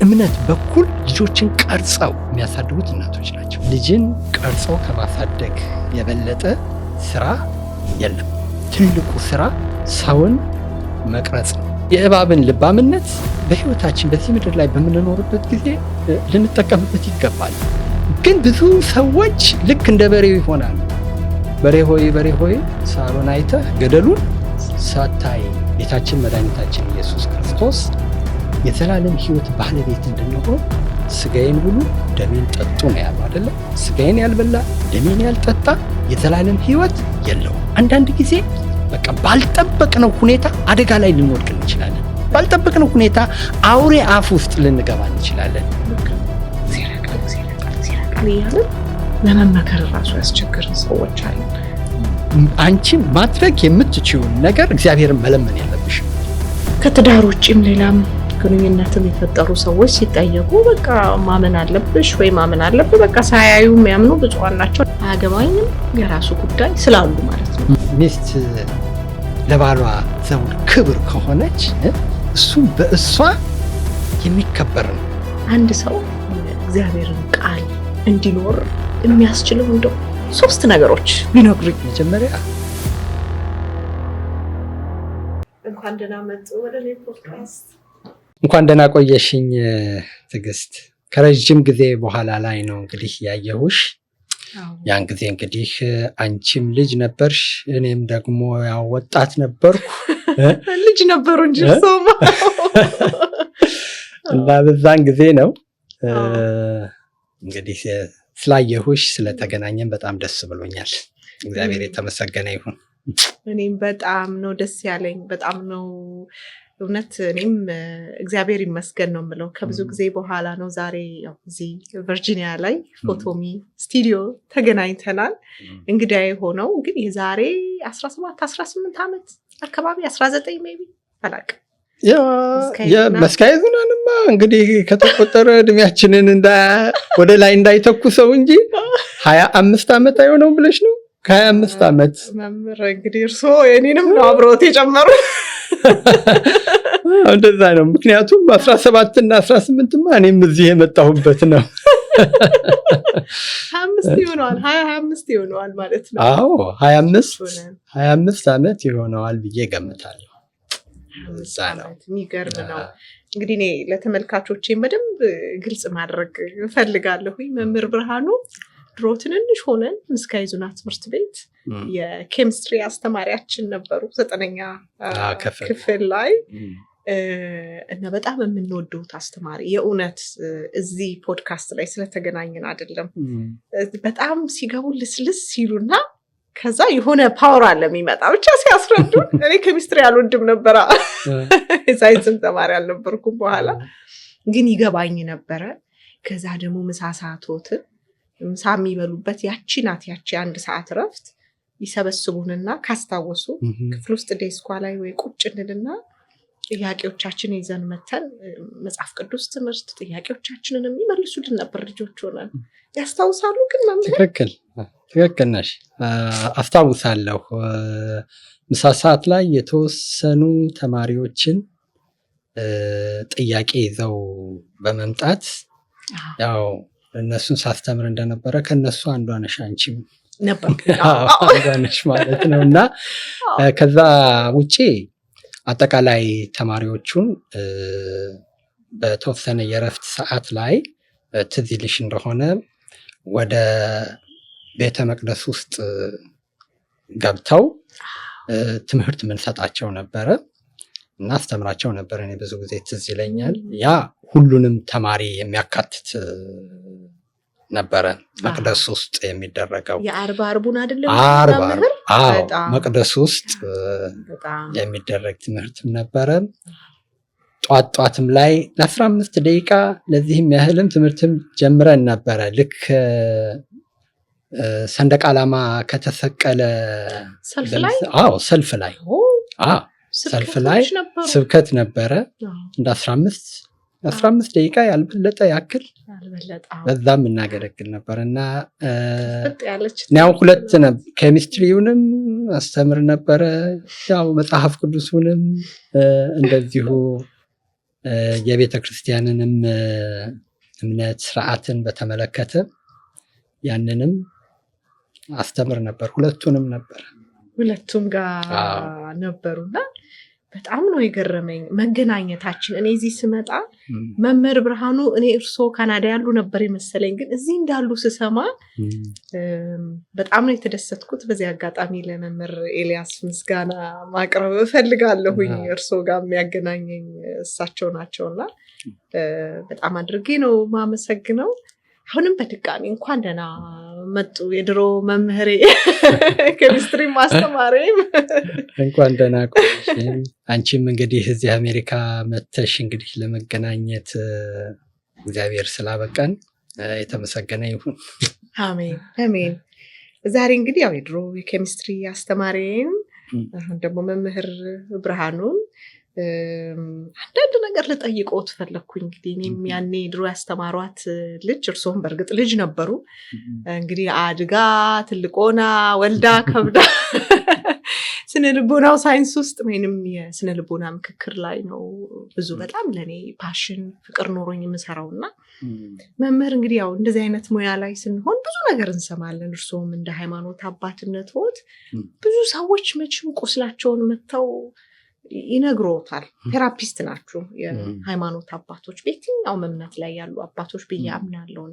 በእምነት በኩል ልጆችን ቀርጸው የሚያሳድጉት እናቶች ናቸው። ልጅን ቀርጸው ከማሳደግ የበለጠ ስራ የለም። ትልቁ ስራ ሰውን መቅረጽ ነው። የእባብን ልባምነት በህይወታችን በዚህ ምድር ላይ በምንኖርበት ጊዜ ልንጠቀምበት ይገባል። ግን ብዙ ሰዎች ልክ እንደ በሬው ይሆናሉ። በሬ ሆይ ሳሩን አይተህ ገደሉን ሳታይ። ጌታችን መድኃኒታችን ኢየሱስ ክርስቶስ የዘላለም ህይወት ባለቤት እንድንሆን ስጋዬን ብሉ ደሜን ጠጡ ነው ያለው አይደለ? ስጋዬን ያልበላ ደሜን ያልጠጣ የዘላለም ህይወት የለውም። አንዳንድ ጊዜ በቃ ባልጠበቅነው ሁኔታ አደጋ ላይ ልንወድቅ እንችላለን። ባልጠበቅነው ሁኔታ አውሬ አፍ ውስጥ ልንገባ እንችላለን። እያለን ለመመከር ራሱ ያስቸግርን ሰዎች አሉ። አንቺ ማድረግ የምትችይውን ነገር እግዚአብሔርን መለመን የለብሽም። ከትዳር ውጭም ሌላም ግንኙነትም የፈጠሩ ሰዎች ሲጠየቁ በቃ ማመን አለብሽ ወይ ማመን አለብህ፣ በቃ ሳያዩ የሚያምኑ ብፁዓን ናቸው። አያገባኝም የራሱ ጉዳይ ስላሉ ማለት ነው። ሚስት ለባሏ ዘውድ ክብር ከሆነች እሱም በእሷ የሚከበር ነው። አንድ ሰው እግዚአብሔርን ቃል እንዲኖር የሚያስችለው እንደው 3 ነገሮች ቢነግሩኝ። መጀመሪያ እንኳን ደህና መጡ ወደ እኔ ፖድካስት። እንኳን ደህና ቆየሽኝ ትዕግስት። ከረጅም ጊዜ በኋላ ላይ ነው እንግዲህ ያየሁሽ። ያን ጊዜ እንግዲህ አንቺም ልጅ ነበርሽ፣ እኔም ደግሞ ያው ወጣት ነበርኩ። ልጅ ነበሩ እንጂ ሰውማ እና በዛን ጊዜ ነው እንግዲህ ስላየሁሽ ስለተገናኘን በጣም ደስ ብሎኛል። እግዚአብሔር የተመሰገነ ይሁን። እኔም በጣም ነው ደስ ያለኝ። በጣም ነው እውነት። እኔም እግዚአብሔር ይመስገን ነው የምለው። ከብዙ ጊዜ በኋላ ነው ዛሬ ያው እዚህ ቨርጂኒያ ላይ ፎቶሚ ስቱዲዮ ተገናኝተናል። እንግዲህ ሆነው ግን የዛሬ 18 ዓመት አካባቢ 19 ሜቢ አላውቅም። መስካየዙናንማ እንግዲህ ከተቆጠረ እድሜያችንን ወደ ላይ እንዳይተኩሰው እንጂ 25 ዓመት አይሆነው ብለሽ ነው? ከ25 ዓመት መምህር እንግዲህ እርስዎ የኔንም ነው አብሮት የጨመሩ። እንደዛ ነው። ምክንያቱም 17 እና 18ማ እኔም እዚህ የመጣሁበት ነው። 25 ይሆነዋል፣ 25 ይሆነዋል ማለት ነው። አዎ 25 ዓመት ይሆነዋል ብዬ ገምታለሁ። እዛ ነው። የሚገርም ነው። እንግዲህ እኔ ለተመልካቾቼም በደንብ ግልጽ ማድረግ እፈልጋለሁ። መምህር ብርሃኑ ድሮ ትንንሽ ሆነን ምስካየ ኅዙናን ትምህርት ቤት የኬሚስትሪ አስተማሪያችን ነበሩ 9ኛ ክፍል ላይ እና በጣም የምንወደውት አስተማሪ። የእውነት እዚህ ፖድካስት ላይ ስለተገናኘን አይደለም፣ በጣም ሲገቡ ልስልስ ሲሉና ከዛ የሆነ ፓወር አለ የሚመጣ ብቻ ሲያስረዱ። እኔ ኬሚስትሪ አልወድም ነበረ፣ ሳይንስም ተማሪ አልነበርኩም። በኋላ ግን ይገባኝ ነበረ። ከዛ ደግሞ ምሳ ሰዓቶትን ምሳ የሚበሉበት ያቺ ናት፣ ያቺ 1 ሰዓት ረፍት ይሰበስቡንና ካስታወሱ ክፍል ውስጥ ዴስኳ ላይ ወይ ቁጭ እንልና ጥያቄዎቻችን ይዘን መተን መጽሐፍ ቅዱስ ትምህርት ጥያቄዎቻችንን የሚመልሱልን ነበር። ልጆች ሆነን ያስታውሳሉ? ግን መምህር ትክክል ነሽ። አስታውሳለሁ። ምሳ ሰዓት ላይ የተወሰኑ ተማሪዎችን ጥያቄ ይዘው በመምጣት ያው እነሱን ሳስተምር እንደነበረ ከነሱ አንዷ ነሽ አንቺም ነበር። አንዷ ነሽ ማለት ነው። እና ከዛ ውጪ አጠቃላይ ተማሪዎቹን በተወሰነ የረፍት ሰዓት ላይ ትዝ ይልሽ እንደሆነ ወደ ቤተ መቅደስ ውስጥ ገብተው ትምህርት ምንሰጣቸው ነበረ እና አስተምራቸው ነበር። እኔ ብዙ ጊዜ ትዝ ይለኛል። ያ ሁሉንም ተማሪ የሚያካትት ነበረ። መቅደስ ውስጥ የሚደረገው የአርቡን አይደለም፣ መቅደስ ውስጥ የሚደረግ ትምህርትም ነበረ። ጧትም ላይ ለ15 ደቂቃ ለዚህም ያህልም ትምህርትም ጀምረን ነበረ። ልክ ሰንደቅ ዓላማ ከተሰቀለ ሰልፍ ላይ ስብከት ነበረ። እንደ 15 ደቂቃ ያልበለጠ ያክል በዛም እናገለግል ነበር እና ያው 2 ኬሚስትሪውንም አስተምር ነበረ። ያው መጽሐፍ ቅዱሱንም እንደዚሁ የቤተ ክርስቲያንንም እምነት ስርዓትን በተመለከተ ያንንም አስተምር ነበር። ሁለቱም ጋር ነበሩና በጣም ነው የገረመኝ መገናኘታችን። እኔ እዚህ ስመጣ መምህር ብርሃኑ እኔ እርስዎ ካናዳ ያሉ ነበር የመሰለኝ፣ ግን እዚህ እንዳሉ ስሰማ በጣም ነው የተደሰትኩት። በዚህ አጋጣሚ ለመምህር ኤልያስ ምስጋና ማቅረብ እፈልጋለሁኝ። እርስዎ ጋር የሚያገናኘኝ እሳቸው ናቸውና በጣም አድርጌ ነው ማመሰግነው። አሁንም በድጋሚ እንኳን ደህና መጡ የድሮ መምህሬ ኬሚስትሪ ማስተማሪም እንኳን ደህና ቆይሽ። አንቺም እንግዲህ እዚህ አሜሪካ መተሽ እንግዲህ ለመገናኘት እግዚአብሔር ስላበቃን የተመሰገነ ይሁን። አሜን አሜን። ዛሬ እንግዲህ ያው የድሮ የኬሚስትሪ አስተማሪም አሁን ደግሞ መምህር ብርሃኑን አንዳንድ ነገር ልጠይቅዎት ፈለግኩኝ። እንግዲህ እኔም ያኔ ድሮ ያስተማሯት ልጅ እርስዎም በእርግጥ ልጅ ነበሩ። እንግዲህ አድጋ ትልቆና ወልዳ ከብዳ ስነ ልቦናው ሳይንስ ውስጥ ወይንም የስነ ልቦና ምክክር ላይ ነው ብዙ በጣም ለእኔ ፓሽን ፍቅር ኖሮኝ የምሰራውና መምህር እንግዲህ ያው እንደዚህ አይነት ሙያ ላይ ስንሆን ብዙ ነገር እንሰማለን። እርስዎም እንደ ሃይማኖት አባትነት ሆት ብዙ ሰዎች መቼም ቁስላቸውን መተው ይነግሮታል። ቴራፒስት ናችሁ የሃይማኖት አባቶች በየትኛውም እምነት ላይ ያሉ አባቶች ብዬ አምናለሁ።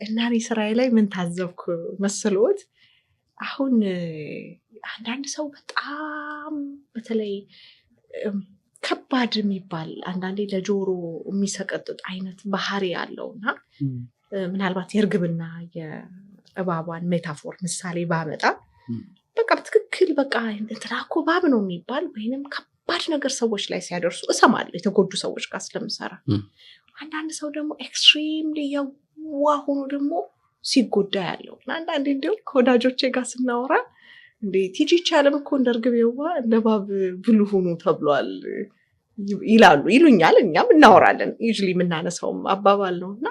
እና እኔ ስራዬ ላይ ምን ታዘብኩ መስሎት፣ አሁን አንዳንድ ሰው በጣም በተለይ ከባድ የሚባል አንዳንዴ ለጆሮ የሚሰቀጥጥ አይነት ባህሪ ያለውና ምናልባት የእርግብና የእባቧን ሜታፎር ምሳሌ ባመጣ በቃ በትክክል በቃ እንትና እኮ እባብ ነው የሚባል ወይንም ከባድ ነገር ሰዎች ላይ ሲያደርሱ እሰማለሁ የተጎዱ ሰዎች ጋር ስለምሰራ። አንዳንድ ሰው ደግሞ ኤክስትሪምሊ የዋ ሆኖ ደግሞ ሲጎዳ ያለው እና አንዳንዴ እንዲሁም ከወዳጆቼ ጋር ስናወራ እንዴ ቲጂ ይቻለም እኮ እንደ እርግብ የዋ እንደ እባብ ብልህ ሆኑ ተብሏል ይሉኛል። እኛም እናወራለን። ዩዥሊ የምናነሳውም አባባል ነው። እና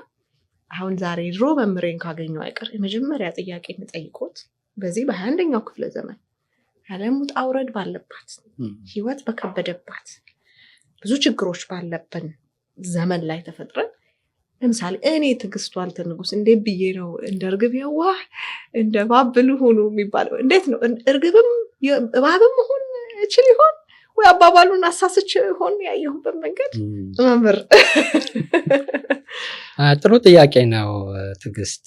አሁን ዛሬ ድሮ መምህሬን ካገኘው አይቀር የመጀመሪያ ጥያቄ የምጠይቆት በዚህ በ21ኛው ክፍለ ዘመን ዓለም ውጣ ውረድ ባለባት ህይወት በከበደባት ብዙ ችግሮች ባለብን ዘመን ላይ ተፈጥረን ለምሳሌ እኔ ትዕግስቱ አልተንጉስ እንዴት ብዬ ነው እንደ እርግብ የዋህ እንደ እባብ ብልህ ሆኑ የሚባለው? እንዴት ነው እርግብም እባብም መሆን እችል ይሆን ወይ አባባሉን አሳስች ሆን ያየሁበት መንገድ? መምህር ጥሩ ጥያቄ ነው ትዕግስት።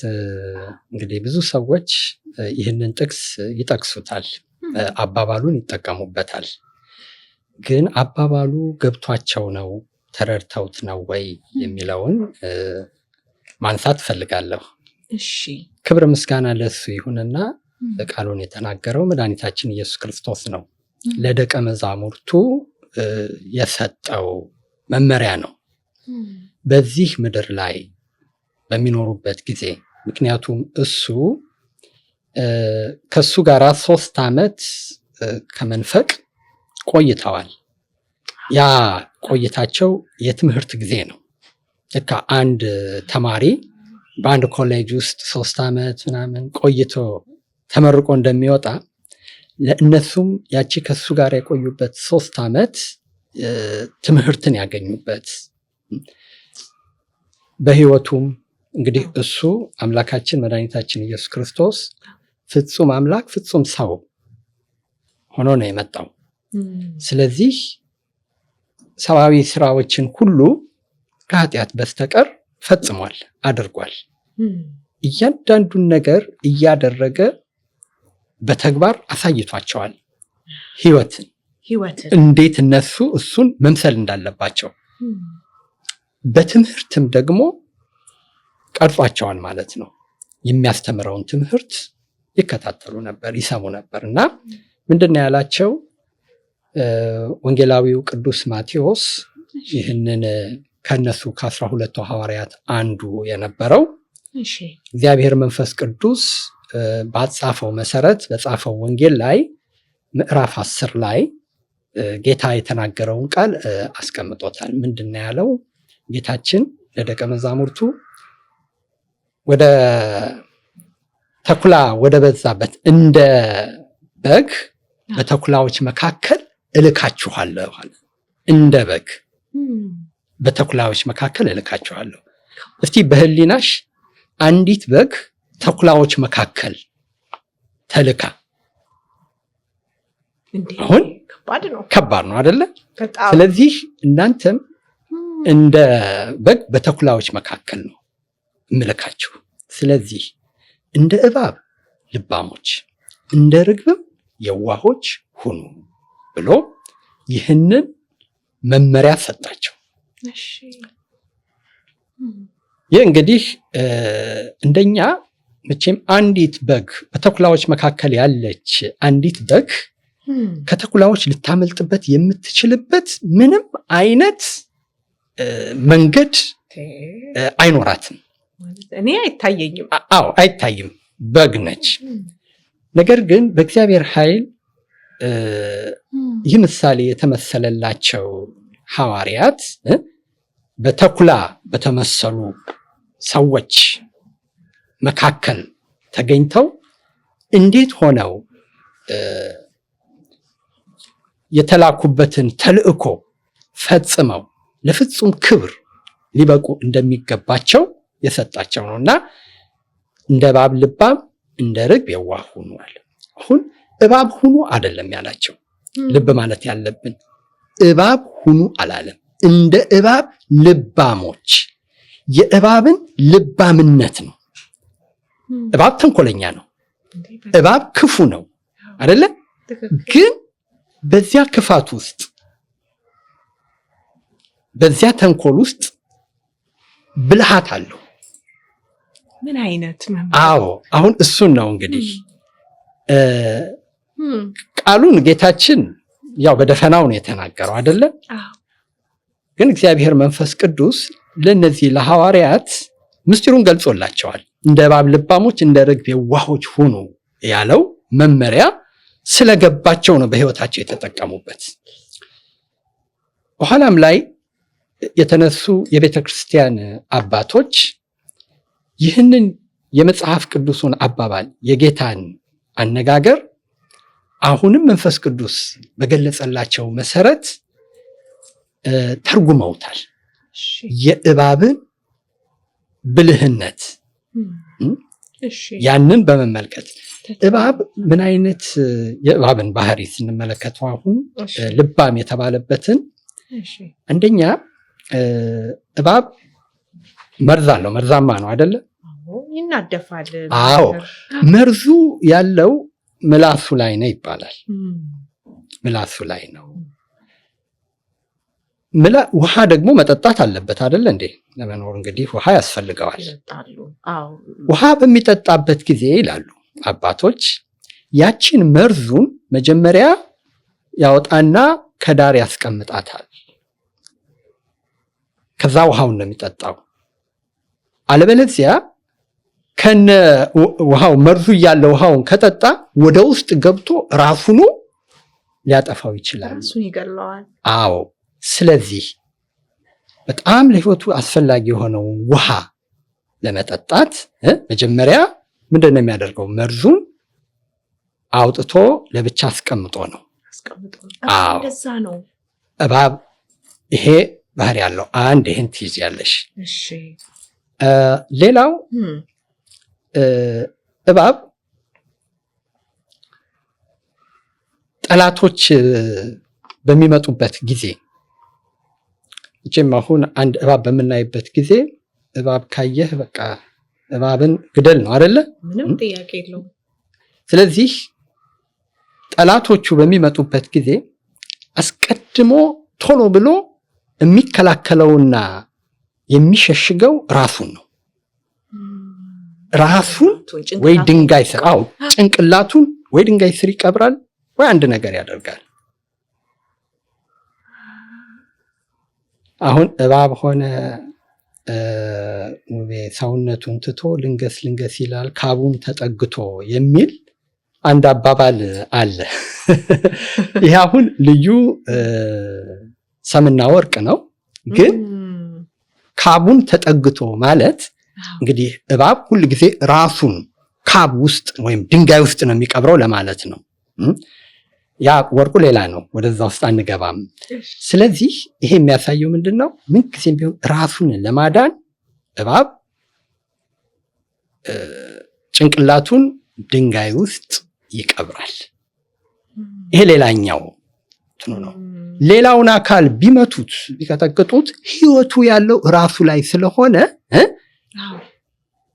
እንግዲህ ብዙ ሰዎች ይህንን ጥቅስ ይጠቅሱታል፣ አባባሉን ይጠቀሙበታል። ግን አባባሉ ገብቷቸው ነው ተረድተውት ነው ወይ የሚለውን ማንሳት ፈልጋለሁ። እሺ፣ ክብር ምስጋና ለሱ ይሁንና ቃሉን የተናገረው መድኃኒታችን ኢየሱስ ክርስቶስ ነው። ለደቀ መዛሙርቱ የሰጠው መመሪያ ነው በዚህ ምድር ላይ በሚኖሩበት ጊዜ። ምክንያቱም እሱ ከሱ ጋር 3 ዓመት ከመንፈቅ ቆይተዋል። ያ ቆይታቸው የትምህርት ጊዜ ነው። ልክ አንድ ተማሪ በአንድ ኮሌጅ ውስጥ 3 ዓመት ምናምን ቆይቶ ተመርቆ እንደሚወጣ ለእነሱም ያቺ ከሱ ጋር የቆዩበት 3 ዓመት ትምህርትን ያገኙበት በህይወቱም እንግዲህ እሱ አምላካችን መድኃኒታችን ኢየሱስ ክርስቶስ ፍጹም አምላክ ፍጹም ሰው ሆኖ ነው የመጣው። ስለዚህ ሰዋዊ ስራዎችን ሁሉ ከኃጢአት በስተቀር ፈጽሟል፣ አድርጓል። እያንዳንዱን ነገር እያደረገ በተግባር አሳይቷቸዋል። ህይወትን እንዴት እነሱ እሱን መምሰል እንዳለባቸው በትምህርትም ደግሞ ቀርጿቸዋል ማለት ነው። የሚያስተምረውን ትምህርት ይከታተሉ ነበር፣ ይሰሙ ነበር። እና ምንድነው ያላቸው? ወንጌላዊው ቅዱስ ማቴዎስ ይህንን ከነሱ ከ12 ሐዋርያት አንዱ የነበረው እግዚአብሔር መንፈስ ቅዱስ ባጻፈው መሰረት በጻፈው ወንጌል ላይ ምዕራፍ 10 ላይ ጌታ የተናገረውን ቃል አስቀምጦታል። ምንድነው ያለው? ጌታችን ለደቀ መዛሙርቱ ወደ ተኩላ ወደ በዛበት እንደ በግ በተኩላዎች መካከል እልካችኋለሁ አለ። እንደ በግ በተኩላዎች መካከል እልካቸዋለሁ። እስቲ በህሊናሽ አንዲት በግ ተኩላዎች መካከል ተልካ አሁን ከባድ ነው አይደለ? ስለዚህ እናንተም እንደ በግ በተኩላዎች መካከል ነው እምልካችሁ። ስለዚህ እንደ እባብ ልባሞች እንደ ርግብም የዋሆች ሁኑ ብሎ ይህንን መመሪያ ሰጣቸው። ይህ እንግዲህ እንደኛ መቼም አንዲት በግ በተኩላዎች መካከል ያለች አንዲት በግ ከተኩላዎች ልታመልጥበት የምትችልበት ምንም አይነት መንገድ አይኖራትም። እኔ አይታየኝም። አዎ አይታይም፣ በግ ነች። ነገር ግን በእግዚአብሔር ኃይል ይህ ምሳሌ የተመሰለላቸው ሐዋርያት በተኩላ በተመሰሉ ሰዎች መካከል ተገኝተው እንዴት ሆነው የተላኩበትን ተልእኮ ፈጽመው ለፍጹም ክብር ሊበቁ እንደሚገባቸው የሰጣቸው ነው እና እንደ እባብ ልባም እንደ ርግብ የዋህ ሁኑ አለ። አሁን እባብ ሁኑ አይደለም ያላቸው። ልብ ማለት ያለብን እባብ ሁኑ አላለም። እንደ እባብ ልባሞች፣ የእባብን ልባምነት ነው። እባብ ተንኮለኛ ነው። እባብ ክፉ ነው አይደለ? ግን በዚያ ክፋት ውስጥ በዚያ ተንኮል ውስጥ ብልሃት አለው። ምን አይነት? አዎ አሁን እሱን ነው እንግዲህ ቃሉን ጌታችን ያው በደፈናው ነው የተናገረው አይደለ? ግን እግዚአብሔር መንፈስ ቅዱስ ለነዚህ ለሐዋርያት ምስጢሩን ገልጾላቸዋል። እንደ እባብ ልባሞች እንደ ርግብ የዋሆች ሁኑ ያለው መመሪያ ስለገባቸው ነው በሕይወታቸው የተጠቀሙበት። በኋላም ላይ የተነሱ የቤተ ክርስቲያን አባቶች ይህንን የመጽሐፍ ቅዱሱን አባባል የጌታን አነጋገር አሁንም መንፈስ ቅዱስ በገለጸላቸው መሰረት ተርጉመውታል። የእባብን ብልህነት ያንን በመመልከት እባብ ምን አይነት የእባብን ባህሪ ስንመለከተው አሁን ልባም የተባለበትን አንደኛ እባብ መርዝ አለው። መርዛማ ነው አይደለ? ይናደፋል። አዎ መርዙ ያለው ምላሱ ላይ ነው ይባላል። ምላሱ ላይ ነው። ውሃ ደግሞ መጠጣት አለበት አይደለ እንዴ? ለመኖር እንግዲህ ውሃ ያስፈልገዋል። ውሃ በሚጠጣበት ጊዜ ይላሉ አባቶች ያችን መርዙን መጀመሪያ ያወጣና ከዳር ያስቀምጣታል። ከዛ ውሃውን ነው የሚጠጣው። አለበለዚያ ከነ ውሃው መርዙ እያለ ውሃውን ከጠጣ ወደ ውስጥ ገብቶ ራሱኑ ሊያጠፋው ይችላል፣ ራሱን ይገለዋል። አዎ ስለዚህ በጣም ለሕይወቱ አስፈላጊ የሆነውን ውሃ ለመጠጣት መጀመሪያ ምንድን ነው የሚያደርገው? መርዙን አውጥቶ ለብቻ አስቀምጦ ነው። አዎ እንደዛ ነው። እባብ ይሄ ባህሪ ያለው አንድ ይሄን ትይዣለሽ። እሺ ሌላው እባብ ጠላቶች በሚመጡበት ጊዜ እቺም አሁን አንድ እባብ በምናይበት ጊዜ እባብ ካየህ በቃ እባብን ግደል ነው አይደለ? ምንም ጥያቄ የለውም። ስለዚህ ጠላቶቹ በሚመጡበት ጊዜ አስቀድሞ ቶሎ ብሎ የሚከላከለውና የሚሸሽገው ራሱን ነው። ራሱን ወይ ድንጋይ ስር ጭንቅላቱን ወይ ድንጋይ ስር ይቀብራል ወይ አንድ ነገር ያደርጋል። አሁን እባብ ሆነ ሰውነቱን ትቶ ልንገስ ይላል ካቡን ተጠግቶ የሚል አንድ አባባል አለ። ይህ አሁን ልዩ ሰምና ወርቅ ነው። ግን ካቡን ተጠግቶ ማለት እንግዲህ እባብ ሁል ጊዜ ራሱን ካብ ውስጥ ወይም ድንጋይ ውስጥ ነው የሚቀብረው ለማለት ነው። ያ ወርቁ ሌላ ነው፣ ወደዛ ውስጥ አንገባም። ስለዚህ ይሄ የሚያሳየው ምንድነው? ምንጊዜም ቢሆን ራሱን ለማዳን እባብ ጭንቅላቱን ድንጋይ ውስጥ ይቀብራል። ይሄ ሌላኛው እንትኑ ነው። ሌላውን አካል ቢመቱት ቢቀጠቅጡት ህይወቱ ያለው ራሱ ላይ ስለሆነ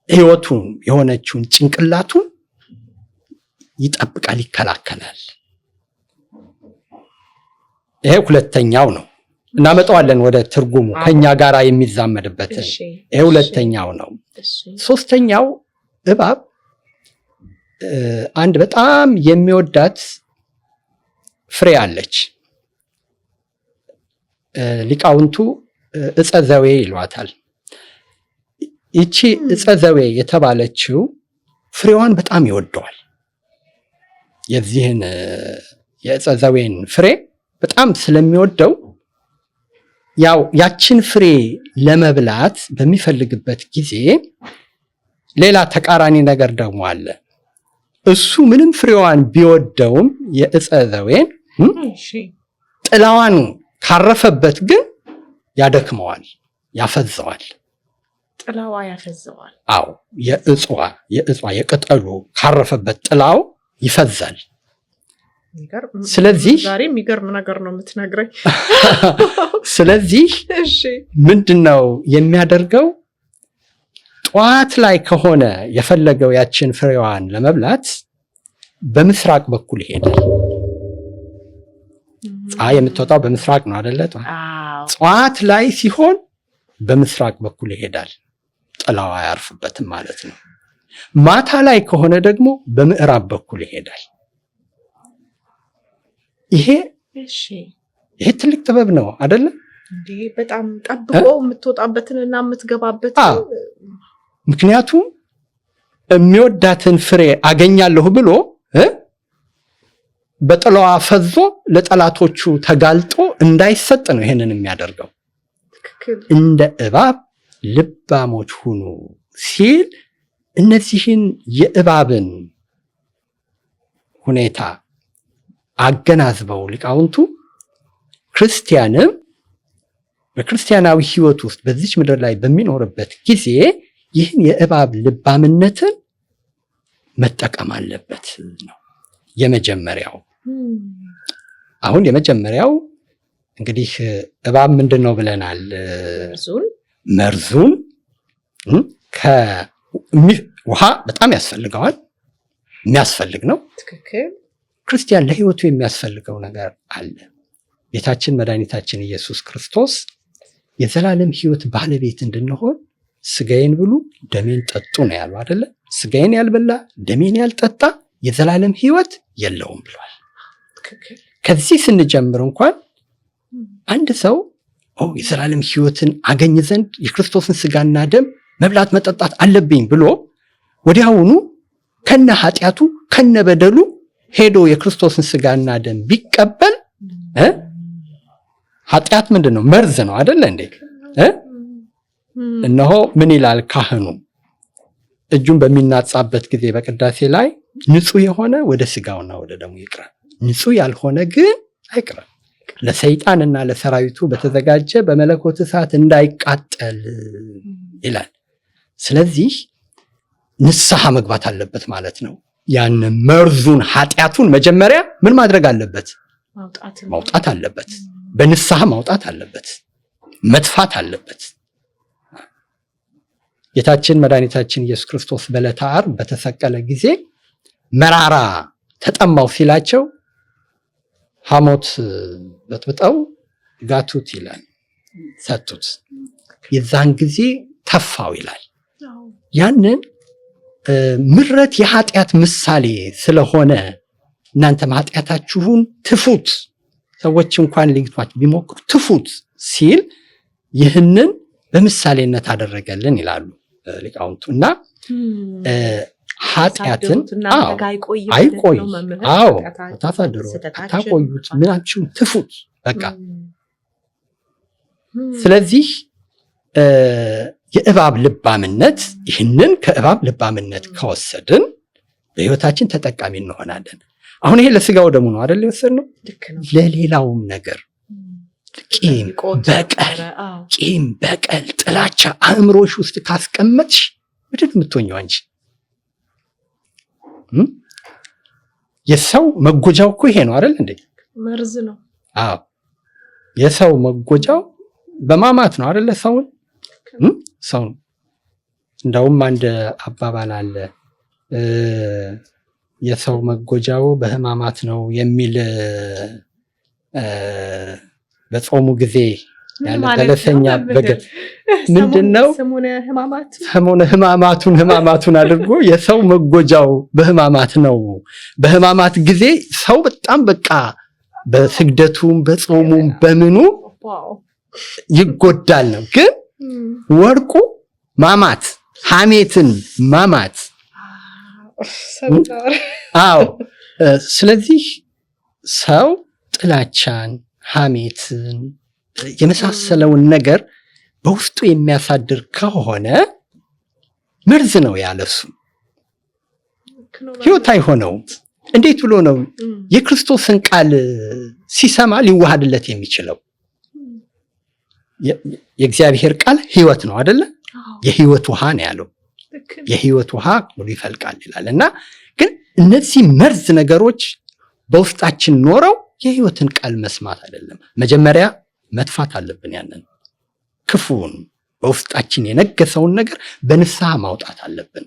ህይወቱን የሆነችውን ጭንቅላቱን ይጠብቃል፣ ይከላከላል። ይሄ ሁለተኛው ነው። እናመጣዋለን ወደ ትርጉሙ ከኛ ጋራ የሚዛመድበት። ይሄ ሁለተኛው ነው። ሶስተኛው እባብ አንድ በጣም የሚወዳት ፍሬ አለች። ሊቃውንቱ ዕፀ ዘዌ ይሏታል። ይቺ ዕፀ ዘዌ የተባለችው ፍሬዋን በጣም ይወደዋል። የዚህን የዕፀ ዘዌን ፍሬ በጣም ስለሚወደው ያው ያችን ፍሬ ለመብላት በሚፈልግበት ጊዜ ሌላ ተቃራኒ ነገር ደግሞ አለ። እሱ ምንም ፍሬዋን ቢወደውም የዕፀ ዘዌን ጥላዋን ካረፈበት ግን ያደክመዋል፣ ያፈዘዋል። ጥላዋ ያፈዘዋል። አዎ የዕጿ የቅጠሉ ካረፈበት ጥላው ይፈዛል። ስለዚህ ዛሬ የሚገርም ነገር ነው የምትነግረኝ። ስለዚህ ምንድነው የሚያደርገው? ጠዋት ላይ ከሆነ የፈለገው ያችን ፍሬዋን ለመብላት በምስራቅ በኩል ይሄዳል። ፀሐይ የምትወጣው በምስራቅ ነው አይደለ? ጠዋት ላይ ሲሆን በምስራቅ በኩል ይሄዳል፣ ጥላዋ አያርፍበትም ማለት ነው። ማታ ላይ ከሆነ ደግሞ በምዕራብ በኩል ይሄዳል። ይሄ ትልቅ ጥበብ ነው አይደለ? እንዴ በጣም ጠብቆ የምትወጣበትንና የምትገባበትን። ምክንያቱም የሚወዳትን ፍሬ አገኛለሁ ብሎ በጥላዋ ፈዞ ለጠላቶቹ ተጋልጦ እንዳይሰጥ ነው ይሄንን የሚያደርገው። እንደ እባብ ልባሞች ሁኑ ሲል እነዚህን የእባብን ሁኔታ አገናዝበው ሊቃውንቱ ክርስቲያንም በክርስቲያናዊ ሕይወት ውስጥ በዚች ምድር ላይ በሚኖርበት ጊዜ ይህን የእባብ ልባምነትን መጠቀም አለበት ነው የመጀመሪያው። አሁን የመጀመሪያው እንግዲህ እባብ ምንድን ነው ብለናል? መርዙን ውሃ በጣም ያስፈልገዋል፣ የሚያስፈልግ ነው። ክርስቲያን ለሕይወቱ የሚያስፈልገው ነገር አለ። ጌታችን መድኃኒታችን ኢየሱስ ክርስቶስ የዘላለም ሕይወት ባለቤት እንድንሆን ስጋዬን ብሉ ደሜን ጠጡ ነው ያሉ አይደለ? ስጋዬን ያልበላ ደሜን ያልጠጣ የዘላለም ሕይወት የለውም ብሏል። ከዚህ ስንጀምር እንኳን አንድ ሰው የዘላለም ሕይወትን አገኝ ዘንድ የክርስቶስን ስጋና ደም መብላት መጠጣት አለብኝ ብሎ ወዲያውኑ ከነ ኃጢአቱ ከነ በደሉ ሄዶ የክርስቶስን ስጋና ደም ቢቀበል ኃጢአት ምንድን ነው? መርዝ ነው አይደለ እንዴ? እነሆ ምን ይላል ካህኑ እጁን በሚናጻበት ጊዜ በቅዳሴ ላይ ንጹህ የሆነ ወደ ስጋውና ወደ ደሙ ይቅረብ፣ ንጹህ ያልሆነ ግን አይቅረብ፣ ለሰይጣንና ለሰራዊቱ በተዘጋጀ በመለኮት እሳት እንዳይቃጠል ይላል። ስለዚህ ንስሐ መግባት አለበት ማለት ነው። ያን መርዙን ኃጢአቱን መጀመሪያ ምን ማድረግ አለበት? ማውጣት አለበት። በንስሐ ማውጣት አለበት፣ መጥፋት አለበት። ጌታችን መድኃኒታችን ኢየሱስ ክርስቶስ በዕለተ ዓርብ በተሰቀለ ጊዜ መራራ ተጠማው ሲላቸው ሐሞት በጥብጠው ጋቱት ይላል፣ ሰጡት። የዛን ጊዜ ተፋው ይላል። ያንን ምሕረት የኃጢአት ምሳሌ ስለሆነ እናንተም ኃጢአታችሁን ትፉት፣ ሰዎች እንኳን ሊግቷችሁ ቢሞክሩ ትፉት ሲል ይህንን በምሳሌነት አደረገልን ይላሉ ሊቃውንቱ። እና ኃጢአትን አይቆይ ታሳድሩ ታቆዩት፣ ምናችሁም ትፉት በቃ። ስለዚህ የእባብ ልባምነት፣ ይህንን ከእባብ ልባምነት ከወሰድን በሕይወታችን ተጠቃሚ እንሆናለን። አሁን ይሄ ለስጋው ደሙ ነው አይደል የወሰድነው? ለሌላውም ነገር ቂም፣ በቀል፣ ጥላቻ አእምሮሽ ውስጥ ካስቀመጥሽ ምንድን የምትሆኚው አንቺ? የሰው መጎጃው እኮ ይሄ ነው አይደል እንዴ? መርዝ ነው። አዎ የሰው መጎጃው በማማት ነው አይደል? ሰው እንደውም አንድ አባባል አለ የሰው መጎጃው በህማማት ነው የሚል በጾሙ ጊዜ ያለ በለሰኛ በገድ ምንድነው ሰሞነ ህማማቱን አድርጎ የሰው መጎጃው በህማማት ነው። በህማማት ጊዜ ሰው በጣም በቃ በስግደቱም በጾሙም በምኑ ይጎዳል ነው። ግን ወርቁ ማማት፣ ሐሜትን ማማት። አዎ ስለዚህ ሰው ጥላቻን፣ ሐሜትን የመሳሰለውን ነገር በውስጡ የሚያሳድር ከሆነ መርዝ ነው ያለሱ ህይወት አይሆነውም። እንዴት ብሎ ነው የክርስቶስን ቃል ሲሰማ ሊዋሃድለት የሚችለው? የእግዚአብሔር ቃል ህይወት ነው አይደለ? የህይወት ውሃ ነው ያለው። የህይወት ውሃ ሁሉ ይፈልቃል ይላል። እና ግን እነዚህ መርዝ ነገሮች በውስጣችን ኖረው የህይወትን ቃል መስማት አይደለም። መጀመሪያ መጥፋት አለብን። ያንን ክፉን በውስጣችን የነገሰውን ነገር በንስሐ ማውጣት አለብን።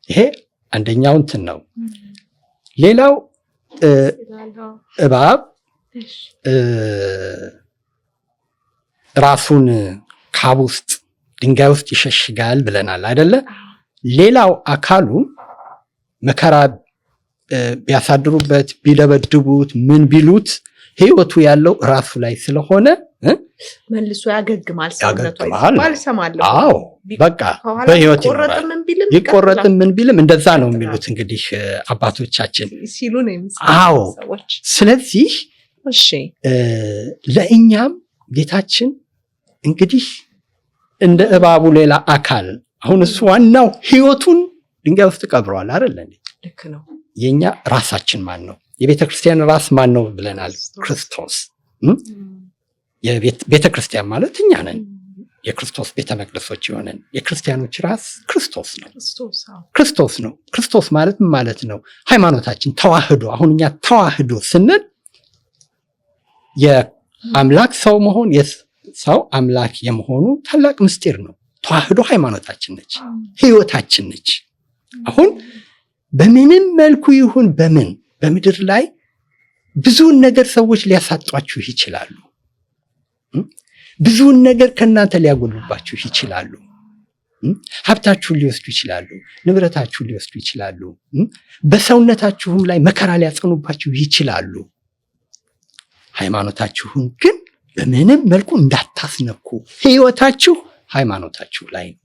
ይሄ አንደኛው እንትን ነው። ሌላው እባብ ራሱን ካብ ውስጥ ድንጋይ ውስጥ ይሸሽጋል ብለናል አይደለ? ሌላው አካሉ መከራ ቢያሳድሩበት ቢደበድቡት ምን ቢሉት ህይወቱ ያለው ራሱ ላይ ስለሆነ መልሶ ያገግማል። ሰውነቱ ሰማለሁ። አዎ በቃ በህይወት ይቆረጥም ምን ቢልም እንደዛ ነው የሚሉት እንግዲህ አባቶቻችን ሲሉ ነው አዎ ስለዚህ እሺ ለእኛም ጌታችን እንግዲህ እንደ እባቡ ሌላ አካል አሁን እሱ ዋናው ህይወቱን ድንጋይ ውስጥ ቀብሯል አይደል እንዴ? ልክ ነው። የኛ ራሳችን ማን ነው? የቤተ ክርስቲያን ራስ ማን ነው ብለናል? ክርስቶስ። የቤተ ክርስቲያን ማለት እኛ ነን። የክርስቶስ ቤተ መቅደሶች የሆነን የክርስቲያኖች ራስ ክርስቶስ ነው። ክርስቶስ ነው። ክርስቶስ ማለት ምን ማለት ነው? ሃይማኖታችን ተዋህዶ። አሁን እኛ ተዋህዶ ስንል የአምላክ ሰው መሆን ሰው አምላክ የመሆኑ ታላቅ ምስጢር ነው። ተዋህዶ ሃይማኖታችን ነች፣ ህይወታችን ነች። አሁን በምንም መልኩ ይሁን በምን በምድር ላይ ብዙውን ነገር ሰዎች ሊያሳጧችሁ ይችላሉ። ብዙውን ነገር ከእናንተ ሊያጎሉባችሁ ይችላሉ። ሀብታችሁን ሊወስዱ ይችላሉ። ንብረታችሁን ሊወስዱ ይችላሉ። በሰውነታችሁም ላይ መከራ ሊያጸኑባችሁ ይችላሉ። ሃይማኖታችሁን ግን በምንም መልኩ እንዳታስነኩ። ህይወታችሁ ሃይማኖታችሁ ላይ ነው።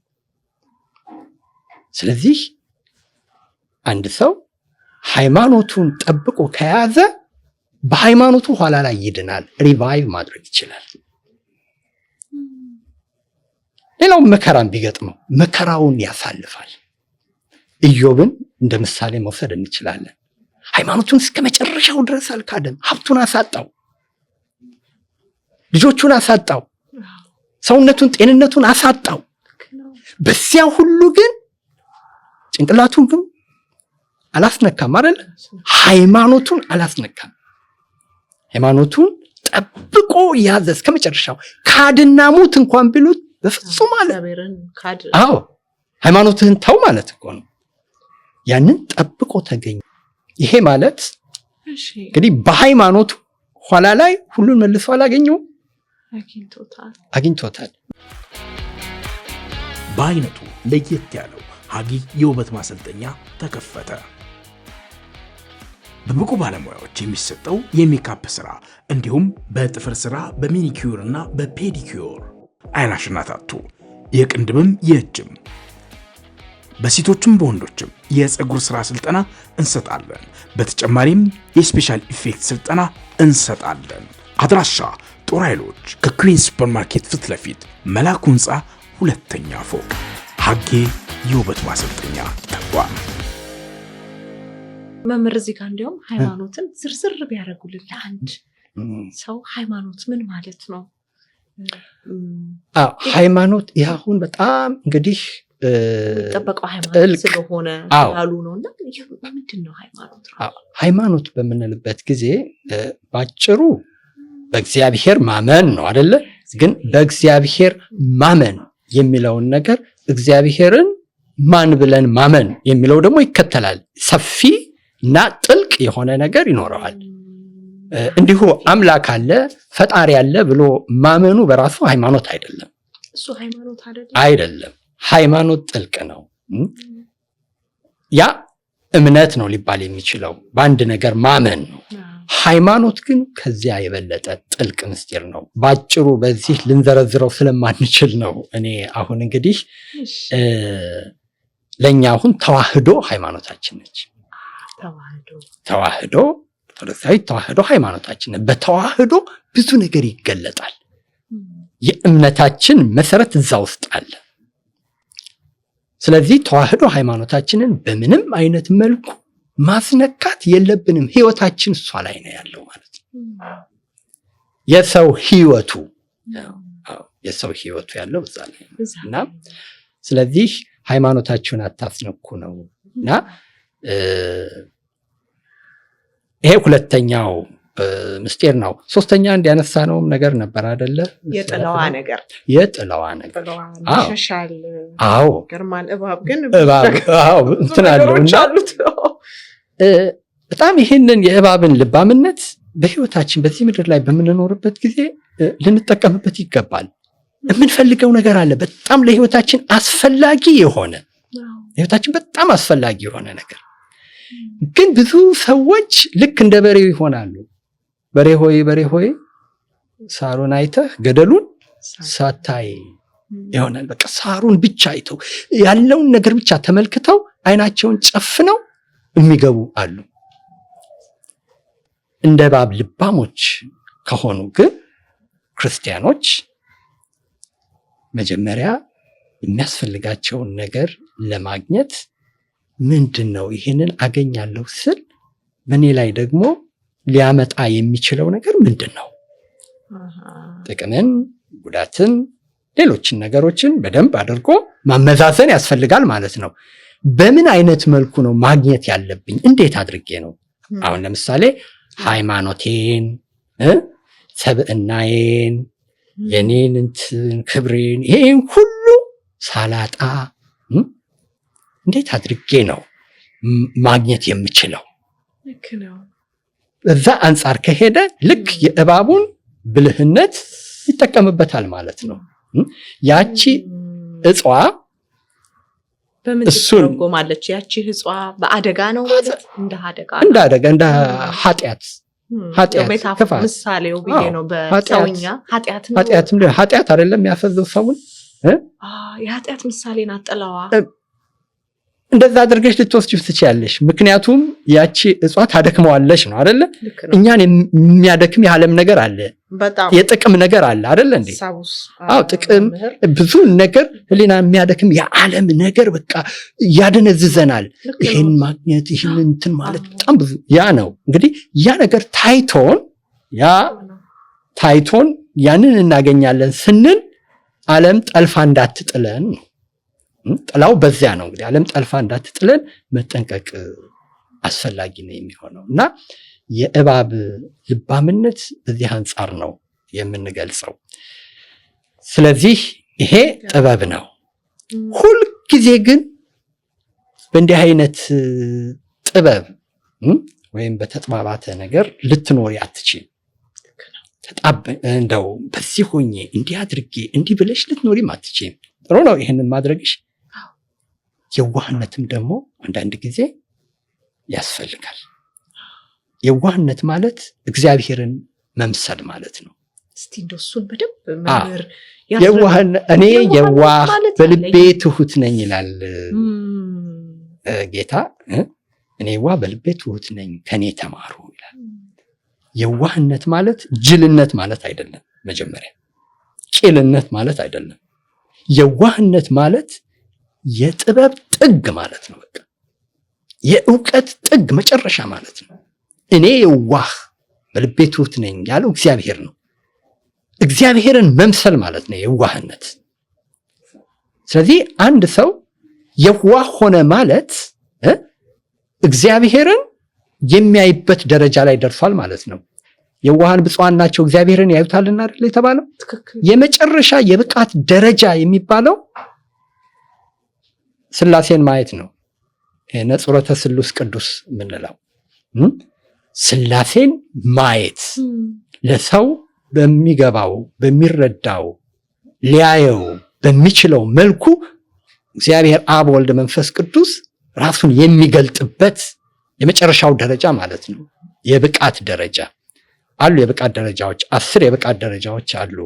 ስለዚህ አንድ ሰው ሃይማኖቱን ጠብቆ ከያዘ በሃይማኖቱ ኋላ ላይ ይድናል፣ ሪቫይቭ ማድረግ ይችላል። ሌላው መከራን ቢገጥመው መከራውን ያሳልፋል። ኢዮብን እንደ ምሳሌ መውሰድ እንችላለን። ሃይማኖቱን እስከ መጨረሻው ድረስ አልካደም። ሀብቱን አሳጣው፣ ልጆቹን አሳጣው፣ ሰውነቱን ጤንነቱን አሳጣው። በዚያ ሁሉ ግን ጭንቅላቱን ግን አላስነካም አይደል? ሃይማኖቱን አላስነካም። ሃይማኖቱን ጠብቆ ያዘ እስከ መጨረሻው። ካድና ሙት እንኳን ቢሉት በፍጹም አለ። አዎ ሃይማኖትህን ተው ማለት እኮ ነው። ያንን ጠብቆ ተገኘ። ይሄ ማለት እንግዲህ በሃይማኖቱ ኋላ ላይ ሁሉን መልሶ አላገኘውም፣ አግኝቶታል። በአይነቱ ለየት ያለው ሀጊ የውበት ማሰልጠኛ ተከፈተ። በብቁ ባለሙያዎች የሚሰጠው የሜካፕ ስራ እንዲሁም በጥፍር ስራ፣ በሚኒኪዩር እና በፔዲኪዩር አይላሽና ታቱ፣ የቅንድብም የእጅም፣ በሴቶችም በወንዶችም የፀጉር ስራ ስልጠና እንሰጣለን። በተጨማሪም የስፔሻል ኢፌክት ስልጠና እንሰጣለን። አድራሻ ጦር ኃይሎች ከኩዊን ሱፐርማርኬት ፊት ለፊት መላኩ ህንፃ ሁለተኛ ፎቅ። ሀጌ የውበት ማሰልጠኛ ተቋም። መምህር እዚህ ጋር እንዲያውም ሃይማኖትን ዝርዝር ቢያደርጉልን ለአንድ ሰው ሃይማኖት ምን ማለት ነው? ሃይማኖት ያሁን በጣም እንግዲህ የሚጠበቀው ሃይማኖት ስለሆነ ያሉ ነውና ምንድን ነው ሃይማኖት? ሃይማኖት በምንልበት ጊዜ ባጭሩ በእግዚአብሔር ማመን ነው አይደለ? ግን በእግዚአብሔር ማመን የሚለውን ነገር እግዚአብሔርን ማን ብለን ማመን የሚለው ደግሞ ይከተላል። ሰፊ እና ጥልቅ የሆነ ነገር ይኖረዋል። እንዲሁ አምላክ አለ ፈጣሪ አለ ብሎ ማመኑ በራሱ ሃይማኖት አይደለም። እሱ ሃይማኖት አይደለም። ሃይማኖት ጥልቅ ነው። ያ እምነት ነው ሊባል የሚችለው በአንድ ነገር ማመን ነው። ሃይማኖት ግን ከዚያ የበለጠ ጥልቅ ምስጢር ነው። ባጭሩ በዚህ ልንዘረዝረው ስለማንችል ነው። እኔ አሁን እንግዲህ ለኛ አሁን ተዋህዶ ሃይማኖታችን ነች። ተዋህዶ ኦርቶዶክሳዊት ተዋህዶ ሃይማኖታችን ነች። በተዋህዶ ብዙ ነገር ይገለጣል። የእምነታችን መሰረት እዛ ውስጥ አለ። ስለዚህ ተዋህዶ ሃይማኖታችንን በምንም አይነት መልኩ ማስነካት የለብንም። ህይወታችን እሷ ላይ ነው ያለው ማለት ነው። የሰው ህይወቱ ያለው እዛ ላይ እና ስለዚህ ሃይማኖታችሁን አታስነኩ ነው እና ይሄ ሁለተኛው ምስጢር ነው። ሶስተኛ እንዲያነሳ ነውም ነገር ነበር አይደለ? የጥላዋ ነገር ይሸሻል። ገርማል። እባብ ግን እንትናለውና በጣም ይህንን የእባብን ልባምነት በህይወታችን በዚህ ምድር ላይ በምንኖርበት ጊዜ ልንጠቀምበት ይገባል። የምንፈልገው ነገር አለ። በጣም ለህይወታችን አስፈላጊ የሆነ ነገር ግን ብዙ ሰዎች ልክ እንደ በሬው ይሆናሉ። በሬ ሆይ ሳሩን አይተህ ገደሉን ሳታይ ይሆናል። በቃ ሳሩን ብቻ አይተው ያለውን ነገር ብቻ ተመልክተው አይናቸውን ጨፍነው የሚገቡ አሉ። እንደ እባብ ልባሞች ከሆኑ ግን ክርስቲያኖች መጀመሪያ የሚያስፈልጋቸውን ነገር ለማግኘት ምንድነው ይሄንን አገኛለሁ ስል በእኔ ላይ ደግሞ ሊያመጣ የሚችለው ነገር ምንድነው? ጥቅምን፣ ጉዳትን፣ ሌሎችን ነገሮችን በደንብ አድርጎ ማመዛዘን ያስፈልጋል ማለት ነው። በምን አይነት መልኩ ነው ማግኘት ያለብኝ? እንዴት አድርጌ ነው? አሁን ለምሳሌ ሃይማኖቴን፣ ሰብዕናዬን፣ የኔን ክብሬን ይሄን ሁሉ ሳላጣ እንዴት አድርጌ ነው ማግኘት የምችለው? በዛ አንጻር ከሄደ ልክ የእባቡን ብልህነት ይጠቀምበታል ማለት ነው። ያቺ እጽዋ እሱን ጎማለች። ያቺ እጽዋ በአደጋ ነው ማለት እንደ ኃጢአት ምሳሌው ብዬ ነው። በሰውኛ ኃጢአት አይደለም ያፈዘው ሰውን የኃጢአት ምሳሌ ናት ጥላዋ። እንደዛ አድርገሽ ልትወስጂው ትችያለሽ። ምክንያቱም ያቺ እጽዋት ታደክመዋለሽ ነው አይደለ? እኛን የሚያደክም የዓለም ነገር አለ፣ የጥቅም ነገር አለ አይደለ እንዴ? ጥቅም ብዙ ነገር ህሊና የሚያደክም የዓለም ነገር በቃ ያደነዝዘናል። ይሄን ማግኘት ይሄን እንትን ማለት በጣም ብዙ ያ ነው እንግዲህ ያ ነገር ታይቶን ያንን እናገኛለን ስንል ዓለም ጠልፋ እንዳትጥለን ነው። ጥላው በዚያ ነው እንግዲህ ዓለም ጠልፋ እንዳትጥለን መጠንቀቅ አስፈላጊ ነው የሚሆነው እና የእባብ ልባምነት በዚህ አንጻር ነው የምንገልጸው። ስለዚህ ይሄ ጥበብ ነው። ሁልጊዜ ግን በእንዲህ አይነት ጥበብ ወይም በተጥባባተ ነገር ልትኖሪ አትችል። እንደው በዚህ ሆኜ እንዲህ አድርጌ እንዲህ ብለሽ ልትኖሪም አትችልም። ጥሩ ነው ይህንን ማድረግሽ። የዋህነትም ደግሞ አንዳንድ ጊዜ ያስፈልጋል። የዋህነት ማለት እግዚአብሔርን መምሰል ማለት ነው። እስቲ እንደሱን በደንብ መምህር እኔ የዋህ በልቤ ትሁት ነኝ ይላል ጌታ። እኔ የዋህ በልቤ ትሁት ነኝ ከኔ ተማሩ ይላል። የዋህነት ማለት ጅልነት ማለት አይደለም። መጀመሪያ ቂልነት ማለት አይደለም። የዋህነት ማለት የጥበብ ጥግ ማለት ነው። በቃ የእውቀት ጥግ መጨረሻ ማለት ነው። እኔ የዋህ በልቤ ትሑት ነኝ ያለው እግዚአብሔር ነው። እግዚአብሔርን መምሰል ማለት ነው የዋህነት። ስለዚህ አንድ ሰው የዋህ ሆነ ማለት እግዚአብሔርን የሚያይበት ደረጃ ላይ ደርሷል ማለት ነው። የዋሃን ብፁዓን ናቸው እግዚአብሔርን ያዩታልና አይደል የተባለው? የመጨረሻ የብቃት ደረጃ የሚባለው ሥላሴን ማየት ነው። ነጽሮተ ስሉስ ቅዱስ የምንለው ሥላሴን ማየት ለሰው በሚገባው በሚረዳው ሊያየው በሚችለው መልኩ እግዚአብሔር አብ ወልድ መንፈስ ቅዱስ ራሱን የሚገልጥበት የመጨረሻው ደረጃ ማለት ነው። የብቃት ደረጃ አሉ። የብቃት ደረጃዎች 10 የብቃት ደረጃዎች አሉ።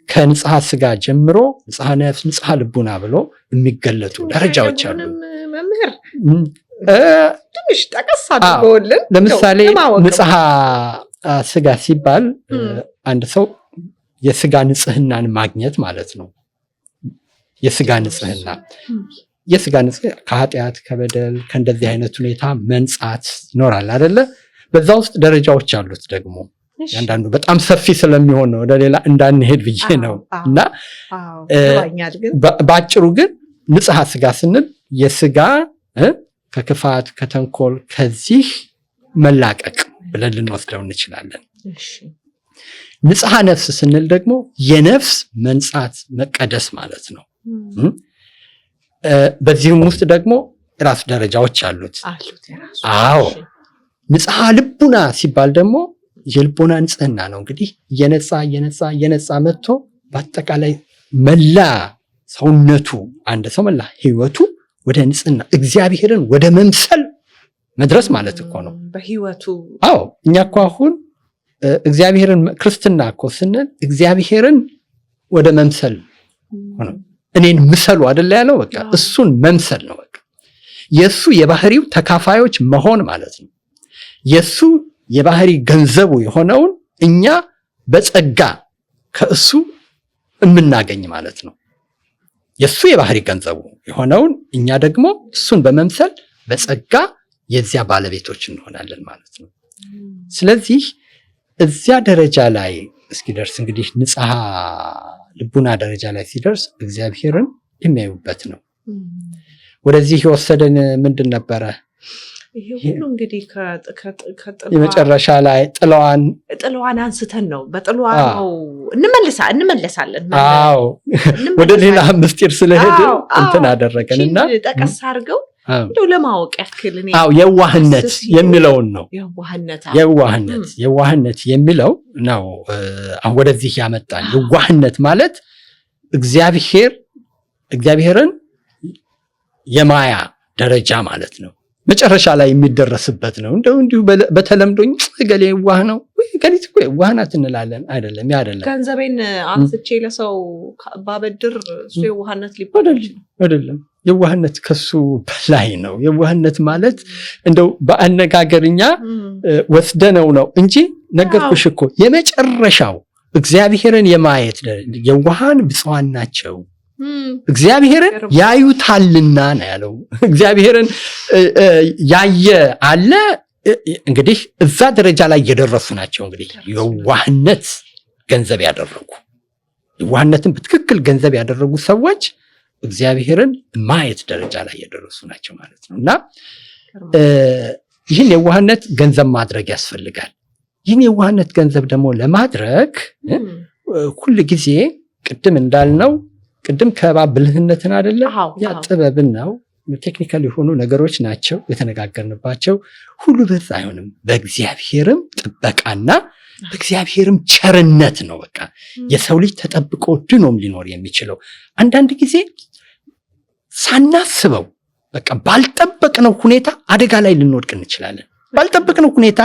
ከንጽሐ ስጋ ጀምሮ ንጽሐ ነፍስ፣ ንጽሐ ልቡና ብሎ የሚገለጡ ደረጃዎች አሉ። መምህር ትንሽ ጠቀስ አድርገውልን። ለምሳሌ ንጽሐ ስጋ ሲባል አንድ ሰው የስጋ ንጽህናን ማግኘት ማለት ነው። የስጋ ንጽህና ከኃጢአት ከበደል ከእንደዚህ አይነት ሁኔታ መንጻት ይኖራል አይደለ? በዛ ውስጥ ደረጃዎች አሉት ደግሞ አንዳንዱ በጣም ሰፊ ስለሚሆን ነው ወደ ሌላ እንዳንሄድ ብዬ ነው። እና በአጭሩ ግን ንጽሐ ስጋ ስንል የስጋ ከክፋት ከተንኮል ከዚህ መላቀቅ ብለን ልንወስደው እንችላለን። ንጽሐ ነፍስ ስንል ደግሞ የነፍስ መንጻት መቀደስ ማለት ነው። በዚህም ውስጥ ደግሞ ራሱ ደረጃዎች አሉት። አዎ ንጽሐ ልቡና ሲባል ደግሞ የልቦና ንጽህና ነው። እንግዲህ እየነጻ መጥቶ በአጠቃላይ መላ ሰውነቱ አንድ ሰው መላ ህይወቱ ወደ ንጽህና እግዚአብሔርን ወደ መምሰል መድረስ ማለት እኮ ነው በህይወቱ። አዎ እኛ እኮ አሁን እግዚአብሔርን ክርስትና እኮ ስንል እግዚአብሔርን ወደ መምሰል ነው። እኔን ምሰሉ አይደለ ያለው? በቃ እሱን መምሰል ነው። በቃ የሱ የባህሪው ተካፋዮች መሆን ማለት ነው። የሱ የባህሪ ገንዘቡ የሆነውን እኛ በጸጋ ከእሱ የምናገኝ ማለት ነው። የሱ የባህሪ ገንዘቡ የሆነውን እኛ ደግሞ እሱን በመምሰል በጸጋ የዚያ ባለቤቶች እንሆናለን ማለት ነው። ስለዚህ እዚያ ደረጃ ላይ እስኪደርስ እንግዲህ ንጽሐ ልቡና ደረጃ ላይ ሲደርስ እግዚአብሔርን የሚያዩበት ነው። ወደዚህ የወሰደን ምንድን ነበረ? ይሄ ሁሉ እንግዲህ የመጨረሻ ላይ ጥለዋን አንስተን ነው በጥለዋ ነው እንመለሳለን። አዎ ወደ ሌላ ምስጢር ስለሄደ እንትን አደረገንና ጠቀስ አድርገው እንደው ለማወቅ ያክል እኔ የዋህነት የሚለውን ነው። የዋህነት የሚለው ነው አሁን ወደዚህ ያመጣል። የዋህነት ማለት እግዚአብሔርን የማያ ደረጃ ማለት ነው። መጨረሻ ላይ የሚደረስበት ነው። እንዲሁ በተለምዶኝ ገሌ የዋህ ነው ገሊት እኮ የዋህ ናት እንላለን። አይደለም። ገንዘቤን አንስቼ ለሰው ባበድር እሱ የዋህነት ሊባል አይደለም። የዋህነት ከሱ በላይ ነው። የዋህነት ማለት እንደው በአነጋገርኛ ወስደነው ነው እንጂ ነገርኩሽ እኮ የመጨረሻው እግዚአብሔርን የማየት የዋሃን ብፁዓን ናቸው እግዚአብሔርን ያዩታልና ነው ያለው። እግዚአብሔርን ያየ አለ እንግዲህ እዛ ደረጃ ላይ የደረሱ ናቸው። እንግዲህ የዋህነት ገንዘብ ያደረጉ የዋህነትን በትክክል ገንዘብ ያደረጉ ሰዎች እግዚአብሔርን ማየት ደረጃ ላይ የደረሱ ናቸው ማለት ነው። እና ይህን የዋህነት ገንዘብ ማድረግ ያስፈልጋል። ይህን የዋህነት ገንዘብ ደግሞ ለማድረግ ሁል ጊዜ ቅድም እንዳልነው ከእባብ ብልህነትን አይደለ ያ ጥበብን ነው። ቴክኒካል የሆኑ ነገሮች ናቸው የተነጋገርንባቸው። ሁሉ በዛ አይሆንም። በእግዚአብሔርም ጥበቃና በእግዚአብሔርም ቸርነት ነው በቃ የሰው ልጅ ተጠብቆ ድኖም ሊኖር የሚችለው። አንዳንድ ጊዜ ሳናስበው በቃ ባልጠበቅነው ሁኔታ አደጋ ላይ ልንወድቅ እንችላለን። ባልጠበቅነው ሁኔታ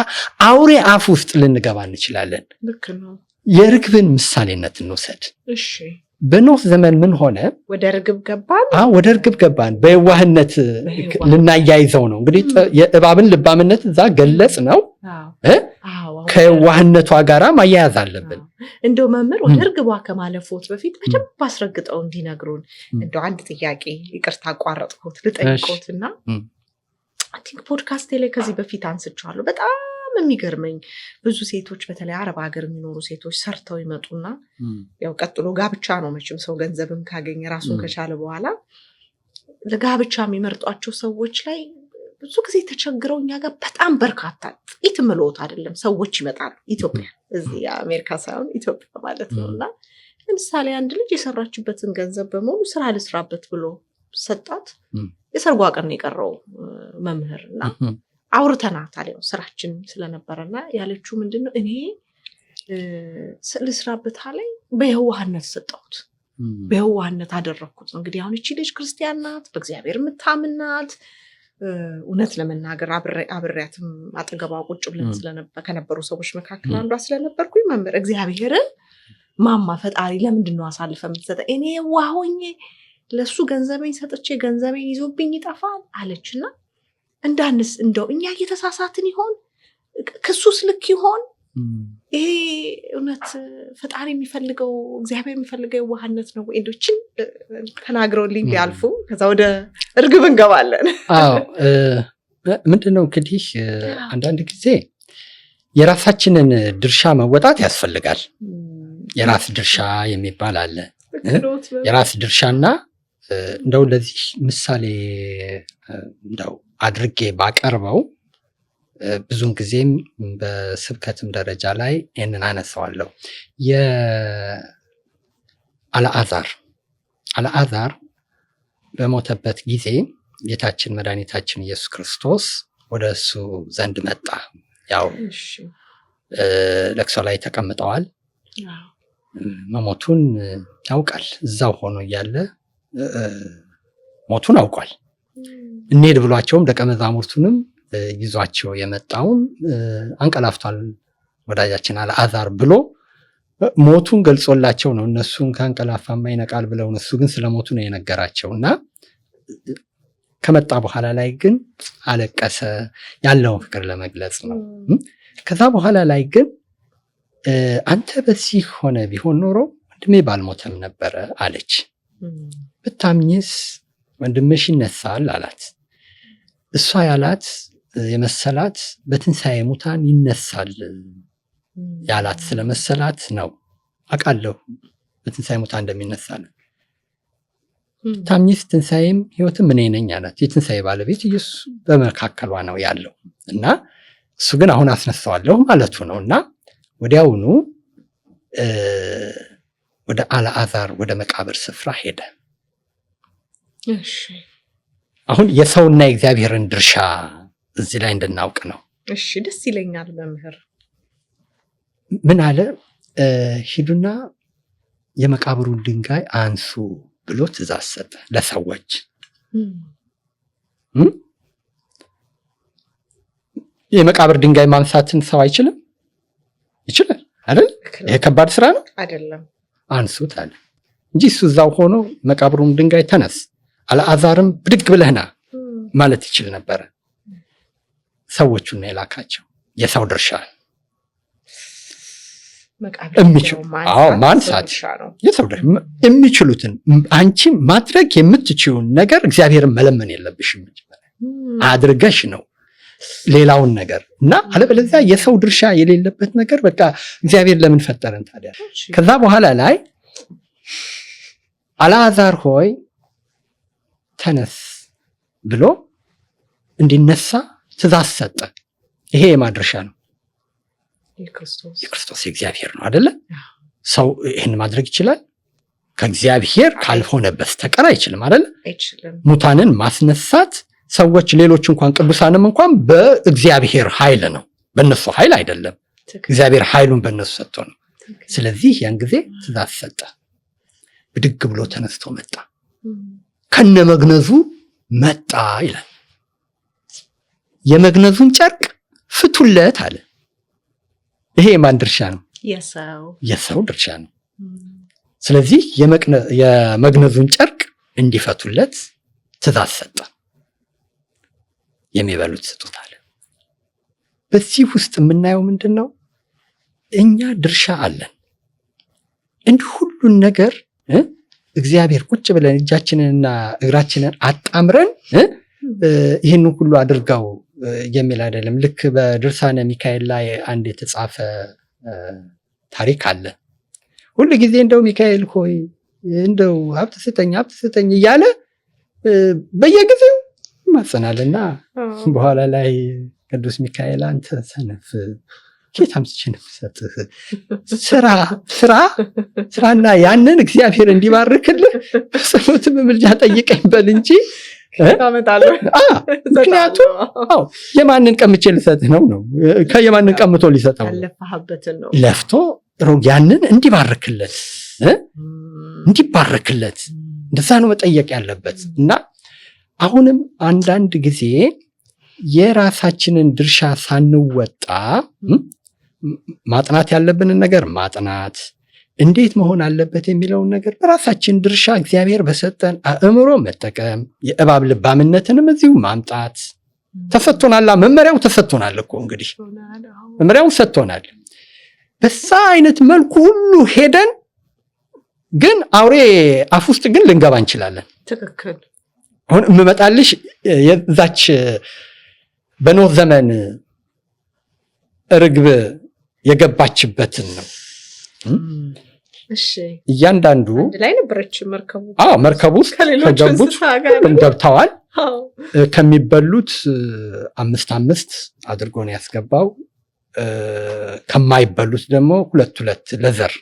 አውሬ አፍ ውስጥ ልንገባ እንችላለን። የርግብን ምሳሌነት እንውሰድ። እሺ በኖህ ዘመን ምን ሆነ? ወደ ርግብ ገባን። በየዋህነት ልናያይዘው ነው እንግዲህ የእባብን ልባምነት እዛ ገለጽ ነው። ከየዋህነቷ ጋራ ማያያዝ አለብን። እንደው መምህር ወደ ርግቧ ከማለፎት በፊት በደንብ አስረግጠው እንዲነግሩን እንደው አንድ ጥያቄ ይቅርታ አቋረጥኩት ልጠይቆትና አይ ቲንክ ፖድካስቴ ላይ ከዚህ በፊት አንስቼዋለሁ። በጣም የሚገርመኝ ብዙ ሴቶች በተለይ አረብ ሀገር የሚኖሩ ሴቶች ሰርተው ይመጡና ያው ቀጥሎ ጋብቻ ነው መቼም ሰው ገንዘብም ካገኘ ራሱን ከቻለ በኋላ ለጋብቻ የሚመርጧቸው ሰዎች ላይ ብዙ ጊዜ ተቸግረው እኛ ጋር በጣም በርካታ ጥቂት ምሎት አይደለም ሰዎች ይመጣሉ። ኢትዮጵያ እዚህ አሜሪካ ሳይሆን ኢትዮጵያ ማለት ነውና ለምሳሌ አንድ ልጅ የሰራችበትን ገንዘብ በሙሉ ስራ ልስራበት ብሎ ሰጣት። የሰርጓ ቀን የቀረው መምህርና አውርተናታል ያው ስራችን ስለነበረና ያለችው ምንድነው እኔ ልስራበት ላይ በየዋህነት ሰጣሁት፣ በየዋህነት አደረኩት። እንግዲህ አሁን እቺ ልጅ ክርስቲያን ናት፣ በእግዚአብሔር የምታምን ናት። እውነት ለመናገር አብሬያትም አጠገቧ ቁጭ ብለን ከነበሩ ሰዎች መካከል አንዷ ስለነበርኩኝ መምህር እግዚአብሔርን ማማ ፈጣሪ ለምንድነው አሳልፈ የምትሰጠ? እኔ ዋሆኜ ለሱ ገንዘቤን ሰጥቼ ገንዘቤን ይዞብኝ ይጠፋል አለችና እንዳንስ እንደው እኛ እየተሳሳትን ይሆን? ክሱስ ልክ ይሆን? ይሄ እውነት ፈጣሪ የሚፈልገው እግዚአብሔር የሚፈልገው የዋህነት ነው ወይ? እንደችን ተናግረውልኝ ቢያልፉ ከዛ ወደ እርግብ እንገባለን። አዎ ምንድነው እንግዲህ አንዳንድ ጊዜ የራሳችንን ድርሻ መወጣት ያስፈልጋል። የራስ ድርሻ የሚባል አለ። የራስ ድርሻና እንደው ለዚህ ምሳሌ እንደው አድርጌ ባቀርበው ብዙም ጊዜም በስብከትም ደረጃ ላይ ይህንን አነሳዋለሁ። አልዓዛር በሞተበት ጊዜ ጌታችን መድኃኒታችን ኢየሱስ ክርስቶስ ወደ እሱ ዘንድ መጣ። ያው ለቅሶ ላይ ተቀምጠዋል። መሞቱን ያውቃል። እዛው ሆኖ እያለ ሞቱን አውቋል። እንሄድ ብሏቸውም ደቀ መዛሙርቱንም ይዟቸው የመጣውም አንቀላፍቷል ወዳጃችን አልዓዛር ብሎ ሞቱን ገልጾላቸው ነው። እነሱን ከአንቀላፋማ ይነቃል ብለው እሱ ግን ስለ ሞቱ ነው የነገራቸው እና ከመጣ በኋላ ላይ ግን አለቀሰ። ያለውን ፍቅር ለመግለጽ ነው። ከዛ በኋላ ላይ ግን አንተ በዚህ ሆነ ቢሆን ኖሮ ወንድሜ ባልሞተም ነበረ አለች። ብታምኝስ ወንድምሽ ይነሳል አላት። እሷ ያላት የመሰላት በትንሣኤ ሙታን ይነሳል ያላት ስለመሰላት ነው። አውቃለሁ በትንሣኤ ሙታን እንደሚነሳል። ብታምኝስ ትንሣኤም ሕይወትም እኔ ነኝ አላት። የትንሣኤ ባለቤት ኢየሱስ በመካከሏ ነው ያለው እና እሱ ግን አሁን አስነሳዋለሁ ማለቱ ነው እና ወዲያውኑ ወደ አልዓዛር ወደ መቃብር ስፍራ ሄደ። አሁን የሰውና የእግዚአብሔርን ድርሻ እዚህ ላይ እንድናውቅ ነው። እሺ ደስ ይለኛል መምህር። ምን አለ? ሂዱና የመቃብሩን ድንጋይ አንሱ ብሎ ትእዛዝ ሰጠ ለሰዎች። የመቃብር ድንጋይ ማንሳትን ሰው አይችልም? ይችላል አይደል? ይሄ ከባድ ስራ ነው አይደለም? አንሱት አለ እንጂ እሱ እዛው ሆኖ መቃብሩን ድንጋይ ተነስ፣ አልዓዛርም ብድግ ብለህና ማለት ይችል ነበረ። ሰዎቹን ነው የላካቸው። የሰው ድርሻ ማንሳት የሰው ድርሻ የሚችሉትን አንቺ ማድረግ የምትችውን ነገር እግዚአብሔርን መለመን የለብሽም አድርገሽ ነው ሌላውን ነገር እና አለበለዚያ የሰው ድርሻ የሌለበት ነገር በቃ እግዚአብሔር ለምን ፈጠረን ታዲያ? ከዛ በኋላ ላይ አልዓዛር ሆይ ተነስ ብሎ እንዲነሳ ትእዛዝ ሰጠ። ይሄ የማድረሻ ነው። የክርስቶስ የእግዚአብሔር ነው አይደለ? ሰው ይህን ማድረግ ይችላል? ከእግዚአብሔር ካልሆነ በስተቀር አይችልም አይደለ? ሙታንን ማስነሳት ሰዎች ሌሎች እንኳን ቅዱሳንም እንኳን በእግዚአብሔር ኃይል ነው፣ በእነሱ ኃይል አይደለም። እግዚአብሔር ኃይሉን በእነሱ ሰጥቶ ነው። ስለዚህ ያን ጊዜ ትእዛዝ ሰጠ። ብድግ ብሎ ተነስቶ መጣ፣ ከነመግነዙ መጣ ይላል። የመግነዙን ጨርቅ ፍቱለት አለ። ይሄ የማን ድርሻ ነው? የሰው ድርሻ ነው። ስለዚህ የመግነዙን ጨርቅ እንዲፈቱለት ትእዛዝ ሰጠ። የሚበሉት ስጡት አለ። በዚህ ውስጥ የምናየው ምንድን ነው? እኛ ድርሻ አለን። እንዲህ ሁሉን ነገር እግዚአብሔር ቁጭ ብለን እጃችንንና እግራችንን አጣምረን ይህን ሁሉ አድርገው የሚል አይደለም። ልክ በድርሳነ ሚካኤል ላይ አንድ የተጻፈ ታሪክ አለ። ሁሉ ጊዜ እንደው ሚካኤል ሆይ እንደው ሀብት ስጠኝ እያለ በየጊዜው ይማጸናልና በኋላ ላይ ቅዱስ ሚካኤል አንተ ሰነፍ ጌታ ምስችን ሰጥህ ስራና ያንን እግዚአብሔር እንዲባርክልህ በጸሎት በምልጃ ጠይቀኝ በል እንጂ ምክንያቱም የማንን ቀምቼ ልሰጥህ ነው ከየማንን ቀምቶ ሊሰጠው ለፍቶ ያንን እንዲባርክለት እንደዛ ነው መጠየቅ ያለበት። እና አሁንም አንዳንድ ጊዜ የራሳችንን ድርሻ ሳንወጣ ማጥናት ያለብንን ነገር ማጥናት፣ እንዴት መሆን አለበት የሚለውን ነገር በራሳችን ድርሻ እግዚአብሔር በሰጠን አእምሮ መጠቀም፣ የእባብ ልባምነትንም እዚሁ ማምጣት ተሰጥቶናል። መመሪያው ተሰጥቶናል እኮ እንግዲህ መመሪያው ሰጥቶናል። በዛ አይነት መልኩ ሁሉ ሄደን ግን አውሬ አፍ ውስጥ ግን ልንገባ እንችላለን። ትክክል። አሁን የምመጣልሽ የዛች በኖህ ዘመን ርግብ የገባችበትን ነው። እያንዳንዱ ላይ ነበረች መርከቡ። መርከቡ ውስጥ ከገቡት ገብተዋል። ከሚበሉት 5 አድርጎ ነው ያስገባው። ከማይበሉት ደግሞ 2 ለዘር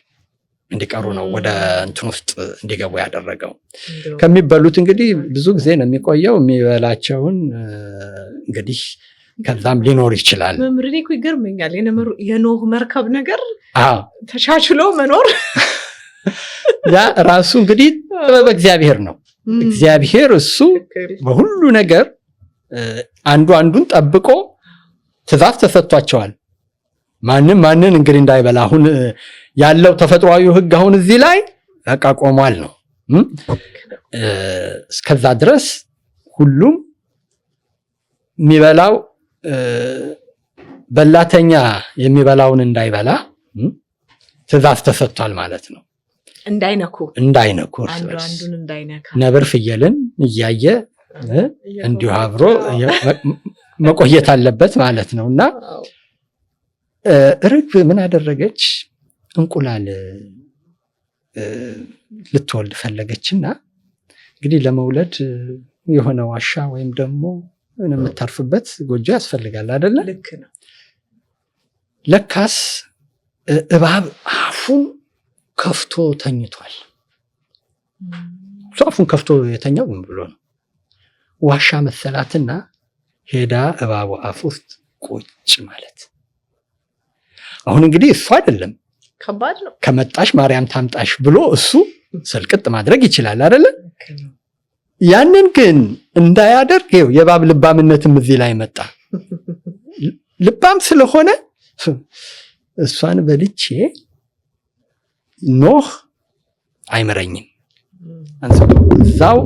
እንዲቀሩ ነው ወደ እንትን ውስጥ እንዲገቡ ያደረገው። ከሚበሉት እንግዲህ ብዙ ጊዜ ነው የሚቆየው። የሚበላቸውን እንግዲህ ከዛም ሊኖር ይችላል። መምሪኔ እኮ ይገርመኛል። የኖህ መርከብ ነገር ተቻችሎ መኖር ያ ራሱ እንግዲህ ጥበብ እግዚአብሔር ነው። እግዚአብሔር እሱ በሁሉ ነገር አንዱን ጠብቆ ትእዛዝ ተሰጥቷቸዋል። ማንን እንግዲህ እንዳይበላ አሁን ያለው ተፈጥሯዊ ሕግ አሁን እዚህ ላይ በቃ ቆሟል ነው። እስከዛ ድረስ ሁሉም የሚበላው በላተኛ የሚበላውን እንዳይበላ ትእዛዝ ተሰጥቷል ማለት ነው። እንዳይነኩ አንዱን እንዳይነካ ነብር ፍየልን እያየ እንዲሁ አብሮ መቆየት አለበት ማለት ነው። እና ርግብ ምን አደረገች? እንቁላል ልትወልድ ፈለገችና እንግዲህ ለመውለድ የሆነ ዋሻ ወይም ደግሞ የምታርፍበት ጎጆ ያስፈልጋል አይደለ? ልክ ነው። ለካስ እባብ አፉን ከፍቶ ተኝቷል። አፉን ከፍቶ የተኛው ምን ብሎ ነው? ዋሻ መሰላትና ሄዳ እባቡ አፍ ውስጥ ቁጭ ማለት። አሁን እንግዲህ እሱ አይደለም ከባድ ነው። ከመጣሽ ማርያም ታምጣሽ ብሎ እሱ ስልቅጥ ማድረግ ይችላል አይደለ? ያንን ግን እንዳያደርግ ይኸው የእባብ ልባምነትም እዚህ ላይ መጣ። ልባም ስለሆነ እሷን በልቼ ኖህ አይምረኝም፣ እዛው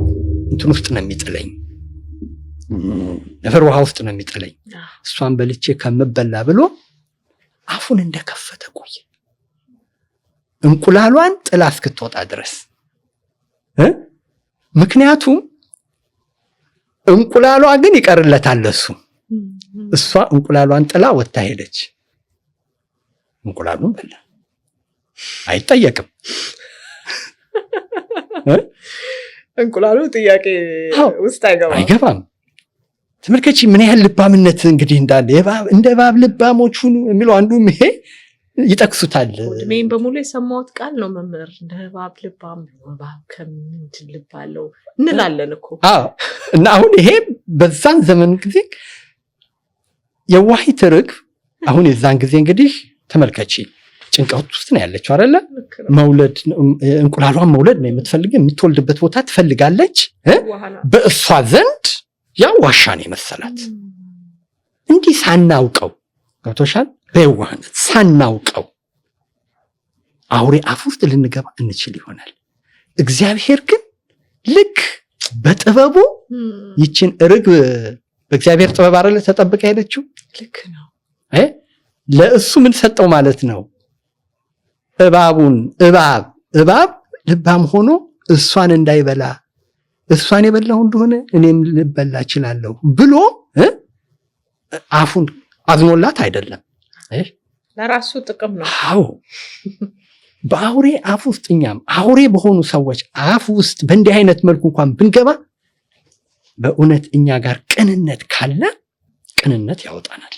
እንትን ውስጥ ነው የሚጥለኝ፣ ነፈር ውሃ ውስጥ ነው የሚጥለኝ፣ እሷን በልቼ ከምበላ ብሎ አፉን እንደከፈተ ቆየ። እንቁላሏን ጥላ እስክትወጣ ድረስ። ምክንያቱም እንቁላሏ ግን ይቀርለታል እሱ። እሷ እንቁላሏን ጥላ ወጣ ሄደች። እንቁላሉን በላ፣ አይጠየቅም። እንቁላሉ ጥያቄ ውስጥ አይገባም። ተመልከቺ ምን ያህል ልባምነት እንግዲህ እንዳለ። እንደ እባብ ልባሞች ሁኑ የሚለው አንዱም ይሄ ይጠቅሱታል። እድሜን በሙሉ የሰማሁት ቃል ነው መምህር። እንደ እባብ ልባም እባብ ከምንድን ልብ አለው እንላለን እኮ። እና አሁን ይሄ በዛን ዘመን ጊዜ የዋሂት ርግብ አሁን የዛን ጊዜ እንግዲህ ተመልከቺ ጭንቀት ውስጥ ነው ያለችው አይደለ? መውለድ እንቁላሏን መውለድ ነው የምትፈልግ፣ የምትወልድበት ቦታ ትፈልጋለች። በእሷ ዘንድ ያ ዋሻ ነው የመሰላት። እንዲህ ሳናውቀው ገብቶሻል? በየዋህነት ሳናውቀው አውሬ አፍ ውስጥ ልንገባ እንችል ይሆናል። እግዚአብሔር ግን ልክ በጥበቡ ይችን ርግብ በእግዚአብሔር ጥበብ አይደለ ተጠብቃ ሄደችው። ልክ ነው። ለእሱ ምን ሰጠው ማለት ነው? እባብ ልባም ሆኖ እሷን እንዳይበላ እሷን የበላሁ እንደሆነ እኔም ልበላ እችላለሁ ብሎ አፉን አዝኖላት አይደለም፣ ለራሱ ጥቅም ነው። አዎ በአውሬ አፍ ውስጥ እኛም አውሬ በሆኑ ሰዎች አፍ ውስጥ በእንዲህ አይነት መልኩ እንኳን ብንገባ በእውነት እኛ ጋር ቅንነት ካለ ቅንነት ያወጣናል።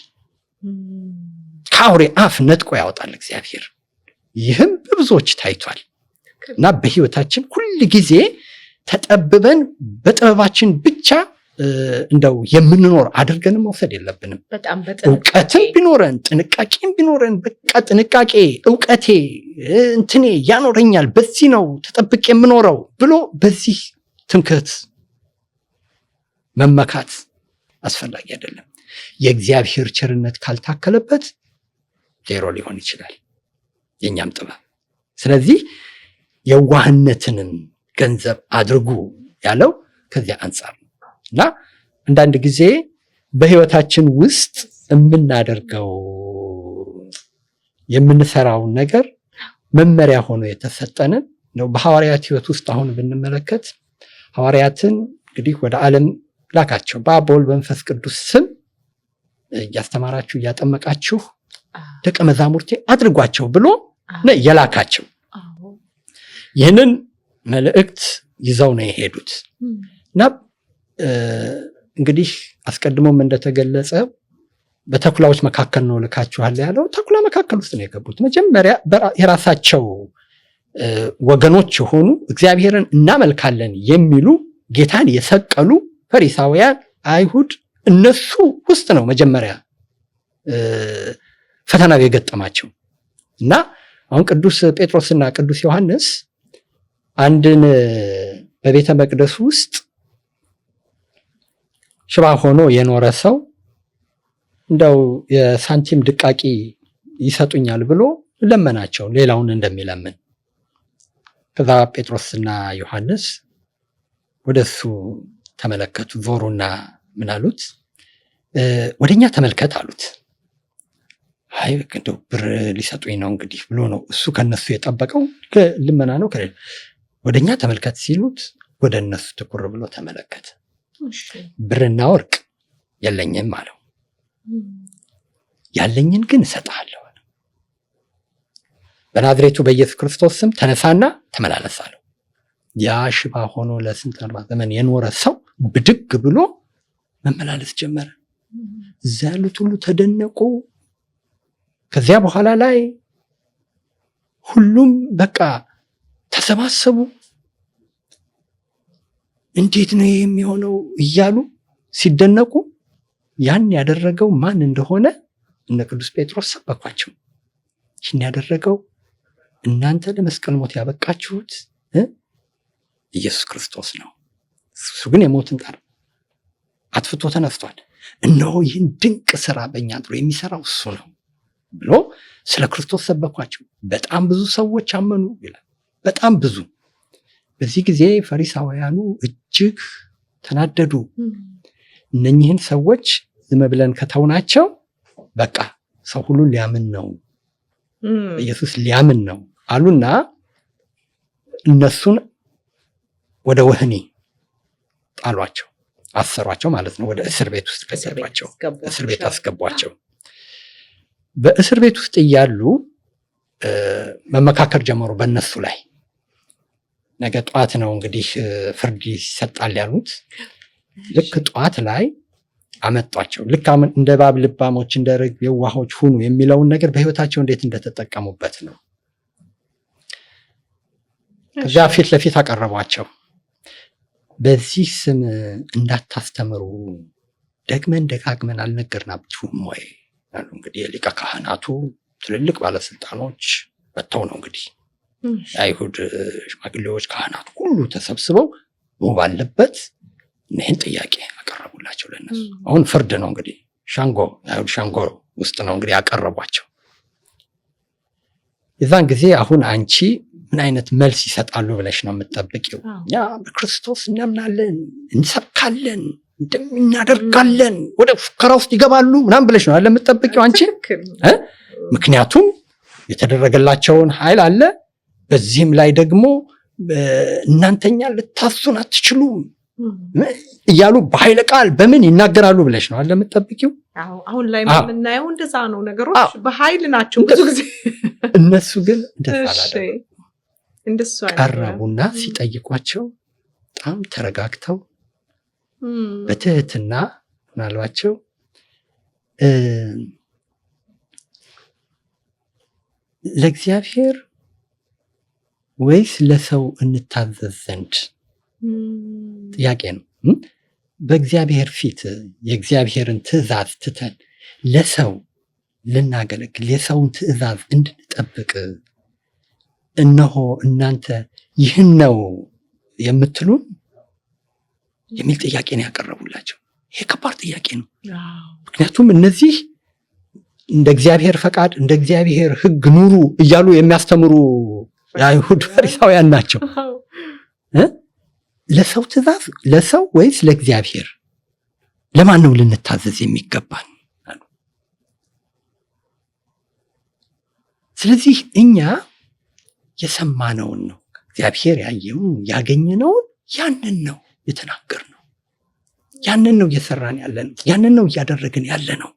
ከአውሬ አፍ ነጥቆ ያወጣል እግዚአብሔር። ይህም በብዙዎች ታይቷል እና በህይወታችን ሁል ጊዜ ተጠብበን በጥበባችን ብቻ እንደው የምንኖር አድርገን መውሰድ የለብንም። እውቀትም ቢኖረን ጥንቃቄም ቢኖረን በቃ ጥንቃቄ እውቀቴ እንትኔ ያኖረኛል በዚህ ነው ተጠብቄ የምኖረው ብሎ በዚህ ትምክህት መመካት አስፈላጊ አይደለም። የእግዚአብሔር ቸርነት ካልታከለበት ዜሮ ሊሆን ይችላል የኛም ጥበብ። ስለዚህ የዋህነትንም ገንዘብ አድርጉ ያለው ከዚያ አንጻር ነው እና አንዳንድ ጊዜ በህይወታችን ውስጥ የምናደርገው የምንሰራው ነገር መመሪያ ሆኖ የተሰጠንን ነው። በሐዋርያት ህይወት ውስጥ አሁን ብንመለከት ሐዋርያትን እንግዲህ ወደ ዓለም ላካቸው። በአብ በወልድ በመንፈስ ቅዱስ ስም እያስተማራችሁ እያጠመቃችሁ ደቀ መዛሙርቴ አድርጓቸው ብሎ የላካቸው። ይህንን መልእክት ይዘው ነው የሄዱት እና እንግዲህ አስቀድሞም እንደተገለጸ በተኩላዎች መካከል ነው ልካችኋል ያለው። ተኩላ መካከል ውስጥ ነው የገቡት። መጀመሪያ የራሳቸው ወገኖች የሆኑ እግዚአብሔርን እናመልካለን የሚሉ ጌታን የሰቀሉ ፈሪሳውያን አይሁድ እነሱ ውስጥ ነው መጀመሪያ ፈተናው የገጠማቸው እና አሁን ቅዱስ ጴጥሮስና ቅዱስ ዮሐንስ አንድን በቤተ መቅደስ ውስጥ ሽባ ሆኖ የኖረ ሰው እንደው የሳንቲም ድቃቂ ይሰጡኛል ብሎ ለመናቸው፣ ሌላውን እንደሚለምን። ከዛ ጴጥሮስና ዮሐንስ ወደሱ ተመለከቱ፣ ዞሩና ምን አሉት? ወደኛ ተመልከት አሉት። አይ እንደው ብር ሊሰጡኝ ነው እንግዲህ ብሎ ነው እሱ ከነሱ የጠበቀው ልመና ነው። ወደኛ ተመልከት ሲሉት ወደ እነሱ ትኩር ብሎ ተመለከተ። ብርና ወርቅ የለኝም አለው፣ ያለኝን ግን እሰጥሃለሁ። በናዝሬቱ በኢየሱስ ክርስቶስ ስም ተነሳና ተመላለስ አለው። ያ ሽባ ሆኖ ለስንት 40 ዘመን የኖረ ሰው ብድግ ብሎ መመላለስ ጀመረ። እዛ ያሉት ሁሉ ተደነቁ። ከዚያ በኋላ ላይ ሁሉም በቃ ተሰባሰቡ። እንዴት ነው የሚሆነው እያሉ ሲደነቁ ያን ያደረገው ማን እንደሆነ እነ ቅዱስ ጴጥሮስ ሰበኳቸው። ይህን ያደረገው እናንተ ለመስቀል ሞት ያበቃችሁት ኢየሱስ ክርስቶስ ነው። እሱ ግን የሞትን ጣር አጥፍቶ ተነስቷል። እነሆ ይህን ድንቅ ስራ በእኛ አድሮ የሚሰራው እሱ ነው ብሎ ስለ ክርስቶስ ሰበኳቸው። በጣም ብዙ ሰዎች አመኑ ይላል። በጣም ብዙ። በዚህ ጊዜ ፈሪሳውያኑ እጅግ ተናደዱ። እነኚህን ሰዎች ዝም ብለን ከተውናቸው በቃ ሰው ሁሉ ሊያምን ነው፣ ኢየሱስ ሊያምን ነው አሉና እነሱን ወደ ወህኒ ጣሏቸው፣ አሰሯቸው ማለት ነው። ወደ እስር ቤት ውስጥ ከተቷቸው፣ እስር ቤት አስገቧቸው። በእስር ቤት ውስጥ እያሉ መመካከር ጀመሩ በእነሱ ላይ። ነገ ጠዋት ነው እንግዲህ ፍርድ ይሰጣል ያሉት። ልክ ጠዋት ላይ አመጧቸው። ልክ እንደ እባብ ልባሞች እንደ ርግብ የዋሆች ሁኑ የሚለውን ነገር በህይወታቸው እንዴት እንደተጠቀሙበት ነው። ከዚያ ፊት ለፊት አቀረቧቸው። በዚህ ስም እንዳታስተምሩ ደግመን ደጋግመን አልነገርናችሁም ወይ አሉ። እንግዲህ የሊቀ ካህናቱ ትልልቅ ባለስልጣኖች መጥተው ነው እንግዲህ የአይሁድ ሽማግሌዎች፣ ካህናት ሁሉ ተሰብስበው ባለበት ይህን ጥያቄ አቀረቡላቸው ለነሱ። አሁን ፍርድ ነው እንግዲህ ሻንጎ፣ የአይሁድ ሻንጎ ውስጥ ነው እንግዲህ ያቀረቧቸው። የዛን ጊዜ አሁን አንቺ ምን አይነት መልስ ይሰጣሉ ብለሽ ነው የምትጠብቂው? እኛ በክርስቶስ እናምናለን፣ እንሰብካለን፣ እናደርጋለን፣ ወደ ፉከራ ውስጥ ይገባሉ ምናምን ብለሽ ነው አለ የምትጠብቂው አንቺ። ምክንያቱም የተደረገላቸውን ኃይል አለ። በዚህም ላይ ደግሞ እናንተኛ ልታሱን አትችሉም እያሉ በኃይለ ቃል በምን ይናገራሉ ብለሽ ነው አለ የምትጠብቂው? አሁን ላይ የምናየው እንደዛ ነው። ነገሮች በኃይል ናቸው ብዙ ጊዜ። እነሱ ግን እንደሱ ቀረቡና ሲጠይቋቸው በጣም ተረጋግተው በትህትና ምናልባቸው ለእግዚአብሔር ወይስ ለሰው እንታዘዝ ዘንድ ጥያቄ ነው። በእግዚአብሔር ፊት የእግዚአብሔርን ትእዛዝ ትተን ለሰው ልናገለግል የሰውን ትእዛዝ እንድንጠብቅ እነሆ እናንተ ይህን ነው የምትሉን የሚል ጥያቄ ነው ያቀረቡላቸው። ይሄ ከባድ ጥያቄ ነው። ምክንያቱም እነዚህ እንደ እግዚአብሔር ፈቃድ እንደ እግዚአብሔር ሕግ ኑሩ እያሉ የሚያስተምሩ የአይሁድ ፈሪሳውያን ናቸው። ለሰው ትእዛዝ ለሰው ወይስ ለእግዚአብሔር? ለማን ነው ልንታዘዝ የሚገባን አሉ። ስለዚህ እኛ የሰማነውን ነው እግዚአብሔር ያየውን ያገኘነውን ያንን ነው የተናገርነው፣ ያንን ነው እየሰራን ያለነው፣ ያንን ነው እያደረግን ያለነው።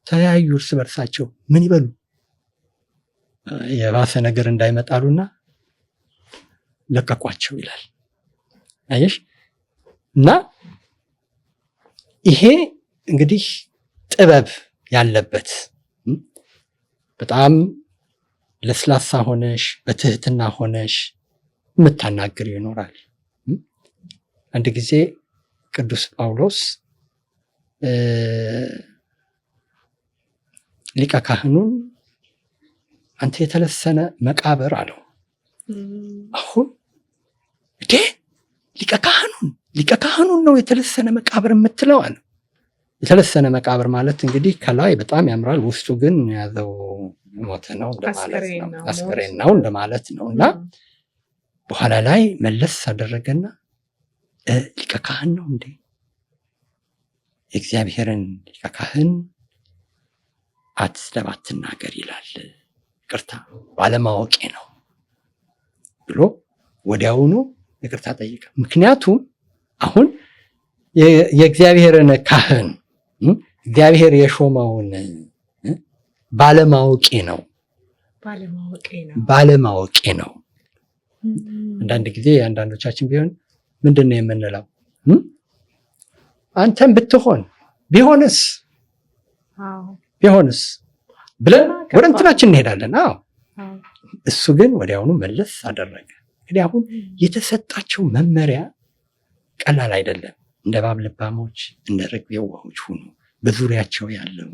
ተለያዩ እርስ በርሳቸው ምን ይበሉ የባሰ ነገር እንዳይመጣሉና ለቀቋቸው ይላል። አየሽ? እና ይሄ እንግዲህ ጥበብ ያለበት በጣም ለስላሳ ሆነሽ በትህትና ሆነሽ የምታናግር ይኖራል። አንድ ጊዜ ቅዱስ ጳውሎስ ሊቀ ካህኑን አንተ የተለሰነ መቃብር አለው። አሁን እንዴ ሊቀ ካህኑን ነው የተለሰነ መቃብር የምትለው አለ። የተለሰነ መቃብር ማለት እንግዲህ ከላይ በጣም ያምራል፣ ውስጡ ግን የያዘው ሞተ ነው እንደማለት ነው፣ አስከሬን ነው እንደማለት ነው። እና በኋላ ላይ መለስ አደረገና ሊቀ ካህን ነው እንዴ? የእግዚአብሔርን ሊቀ ካህን አትስደብ አትናገር ይላል። ይቅርታ ባለማወቄ ነው ብሎ ወዲያውኑ ይቅርታ ጠይቀ። ምክንያቱም አሁን የእግዚአብሔርን ካህን እግዚአብሔር የሾመውን ባለማወቄ ነው። አንዳንድ ጊዜ አንዳንዶቻችን ምንድን ነው የምንለው? አንተም ብትሆን ቢሆንስ ብለን ወደ እንትናችን እንሄዳለን። እሱ ግን ወዲያውኑ መለስ አደረገ። እንግዲህ አሁን የተሰጣቸው መመሪያ ቀላል አይደለም። እንደ እባብ ልባሞች እንደ ርግብ የዋሆች ሁኑ፣ በዙሪያቸው ያለው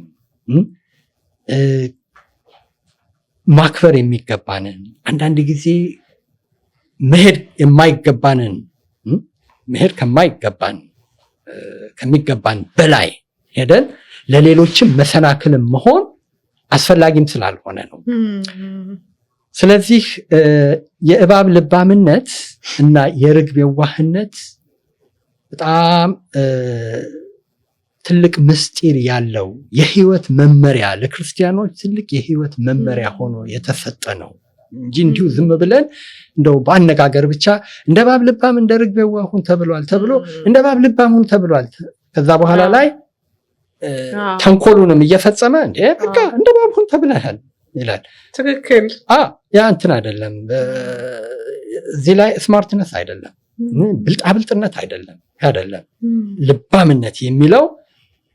ማክበር የሚገባንን አንዳንድ ጊዜ መሄድ ከሚገባን በላይ ሄደን ለሌሎችም መሰናክልም መሆን አስፈላጊም ስላልሆነ ነው። ስለዚህ የእባብ ልባምነት እና የርግብ የዋህነት በጣም ትልቅ ምስጢር ያለው የህይወት መመሪያ ለክርስቲያኖች ትልቅ የህይወት መመሪያ ሆኖ የተሰጠ ነው እንጂ እንዲሁ ዝም ብለን እንደው በአነጋገር ብቻ እንደ እባብ ልባም እንደ ርግብ የዋህ ሁን ተብሏል ተብሎ እንደ እባብ ልባም ሁን ተብሏል። ከዛ በኋላ ላይ ተንኮሉንም እየፈጸመ በቃ እንደ እባብ ሁን ተብለሃል ይላል። ትክክል። ያ እንትን አይደለም። እዚህ ላይ ስማርትነስ አይደለም፣ ብልጣብልጥነት አይደለም። ልባምነት የሚለው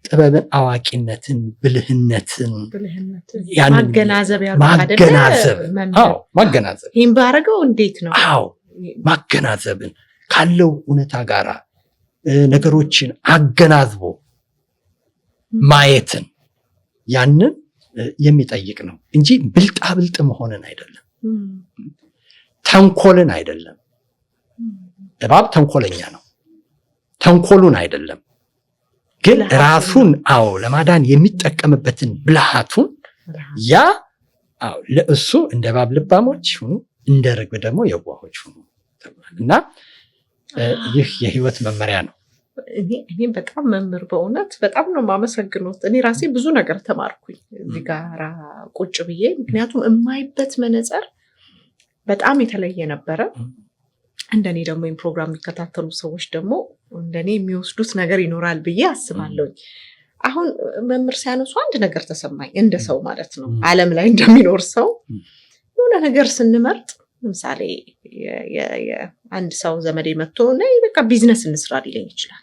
ጥበብን፣ አዋቂነትን፣ ብልህነትን ማገናዘብ ይህም ባረገው እንዴት ነው? ማገናዘብን ካለው እውነታ ጋራ ነገሮችን አገናዝቦ ማየትን ያንን የሚጠይቅ ነው እንጂ ብልጣብልጥ መሆንን አይደለም፣ ተንኮልን አይደለም። እባብ ተንኮለኛ ነው፣ ተንኮሉን አይደለም ግን ራሱን ለማዳን የሚጠቀምበትን ብልሃቱን ያ ለእሱ እንደ እባብ ልባሞች ሁኑ፣ እንደ ርግብ ደግሞ የዋሆች ሁኑ ተብሏል። እና ይህ የህይወት መመሪያ ነው። እኔም በጣም መምህር በእውነት በጣም ነው የማመሰግነው። እኔ ራሴ ብዙ ነገር ተማርኩኝ እዚህ ጋር ቁጭ ብዬ፣ ምክንያቱም የማይበት መነጽር በጣም የተለየ ነበረ። እንደኔ ደግሞ ይህን ፕሮግራም የሚከታተሉ ሰዎች ደግሞ እንደኔ የሚወስዱት ነገር ይኖራል ብዬ አስባለሁኝ። አሁን መምህር ሲያነሱ አንድ ነገር ተሰማኝ፣ እንደ ሰው ማለት ነው፣ ዓለም ላይ እንደሚኖር ሰው የሆነ ነገር ስንመርጥ፣ ለምሳሌ አንድ ሰው ዘመዴ መጥቶ ነይ በቃ ቢዝነስ እንስራ ሊለኝ ይችላል፣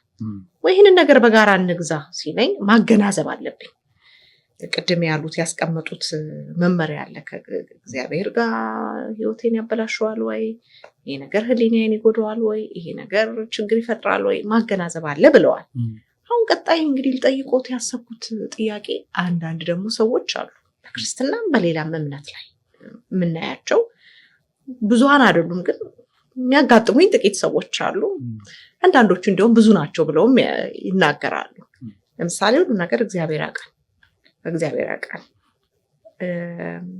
ወይ ይህንን ነገር በጋራ እንግዛ ሲለኝ ማገናዘብ አለብኝ። ቅድም ያሉት ያስቀመጡት መመሪያ አለ። ከእግዚአብሔር ጋር ህይወቴን ያበላሸዋል ወይ? ይሄ ነገር ህሊናዬን ይጎዳዋል ወይ? ይሄ ነገር ችግር ይፈጥራል ወይ? ማገናዘብ አለ ብለዋል። አሁን ቀጣይ እንግዲህ ልጠይቆት ያሰብኩት ጥያቄ፣ አንዳንድ ደግሞ ሰዎች አሉ በክርስትናም በሌላም እምነት ላይ የምናያቸው ብዙሃን አይደሉም፣ ግን የሚያጋጥሙኝ ጥቂት ሰዎች አሉ። አንዳንዶቹ እንዲሁም ብዙ ናቸው ብለውም ይናገራሉ። ለምሳሌ ሁሉ ነገር እግዚአብሔር ያውቃል፣ እግዚአብሔር ያውቃል።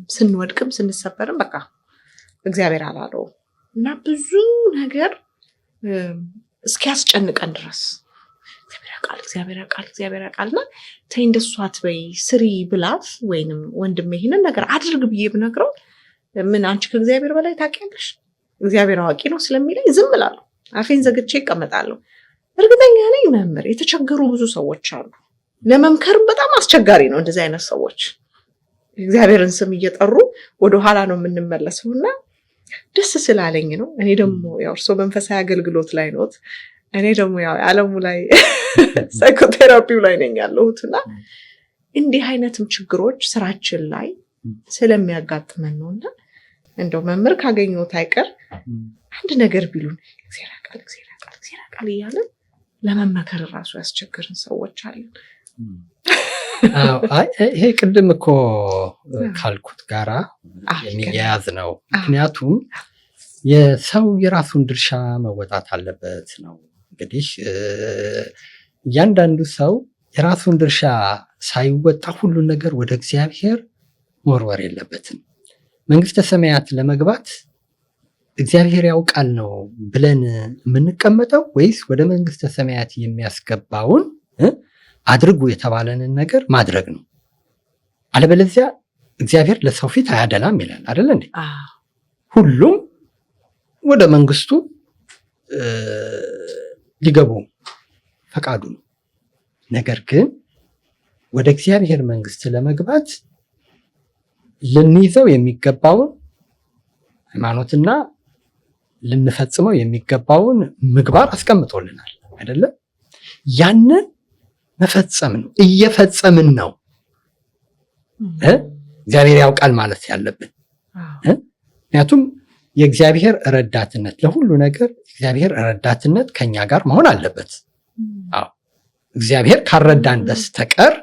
ስንወድቅም ስንሰበርም በቃ እግዚአብሔር አላለው እና ብዙ ነገር እስኪያስጨንቀን ድረስ እግዚአብሔር ያውቃል እና ተይ እንደሱ አትበይ ስሪ ብላት፣ ወይንም ወንድሜ ይሄንን ነገር አድርግ ብዬ ብነግረው ምን አንቺ ከእግዚአብሔር በላይ ታውቂያለሽ? እግዚአብሔር አዋቂ ነው ስለሚለኝ ዝም እላለሁ፣ አፌን ዘግቼ እቀመጣለሁ። እርግጠኛ ነኝ መምህር የተቸገሩ ብዙ ሰዎች አሉ። ለመምከርም በጣም አስቸጋሪ ነው እንደዚህ አይነት ሰዎች። እግዚአብሔርን ስም እየጠሩ ወደኋላ ነው የምንመለሰው እና ደስ ስላለኝ ነው። እኔ ደግሞ ያው እርሶ መንፈሳዊ አገልግሎት ላይ ኖት፣ እኔ ደግሞ ያው ዓለሙ ላይ ሳይኮቴራፒው ላይ ነኝ ያለሁት እና እንዲህ አይነትም ችግሮች ስራችን ላይ ስለሚያጋጥመን ነው እና እንደው መምህር ካገኘሁት አይቀር አንድ ነገር ቢሉን እግዚአብሔር ያውቃል እያለን ለመመከር ራሱ ያስቸግርን ሰዎች አለን። ይሄ ቅድም እኮ ካልኩት ጋራ የሚያያዝ ነው። ምክንያቱም የሰው የራሱን ድርሻ መወጣት አለበት ነው። እንግዲህ እያንዳንዱ ሰው የራሱን ድርሻ ሳይወጣ ሁሉን ነገር ወደ እግዚአብሔር መወርወር የለበትም። መንግስተ ሰማያት ለመግባት እግዚአብሔር ያውቃል ነው ብለን የምንቀመጠው ወይስ ወደ መንግስተ ሰማያት የሚያስገባውን አድርጉ የተባለንን ነገር ማድረግ ነው? አለበለዚያ እግዚአብሔር ለሰው ፊት አያደላም ይላል አይደል እንዴ? ሁሉም ወደ መንግስቱ ሊገቡ ፈቃዱ ነው። ነገር ግን ወደ እግዚአብሔር መንግስት ለመግባት ልንይዘው የሚገባውን ሃይማኖትና ልንፈጽመው የሚገባውን ምግባር አስቀምጦልናል አይደለም? ያንን መፈጸም ነው። እየፈጸምን ነው እግዚአብሔር ያውቃል ማለት ያለብን። ምክንያቱም የእግዚአብሔር ረዳትነት ለሁሉ ነገር እግዚአብሔር ረዳትነት ከኛ ጋር መሆን አለበት። እግዚአብሔር ካረዳን በስተቀር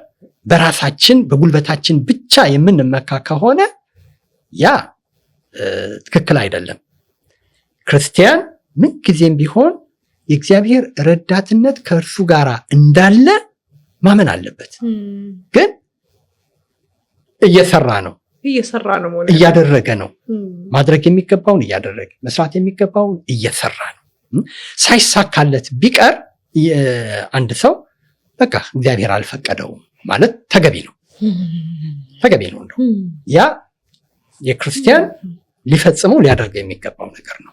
በራሳችን በጉልበታችን ብቻ የምንመካ ከሆነ ያ ትክክል አይደለም። ክርስቲያን ምን ጊዜም ቢሆን የእግዚአብሔር ረዳትነት ከእርሱ ጋር እንዳለ ማመን አለበት። ግን እየሰራ ነው እያደረገ ነው። ማድረግ የሚገባውን እያደረገ መስራት የሚገባውን እየሰራ ነው። ሳይሳካለት ቢቀር አንድ ሰው በቃ እግዚአብሔር አልፈቀደውም ማለት ተገቢ ነው እንደው ያ የክርስቲያን ሊፈጽመው ሊያደርገው የሚገባው ነገር ነው።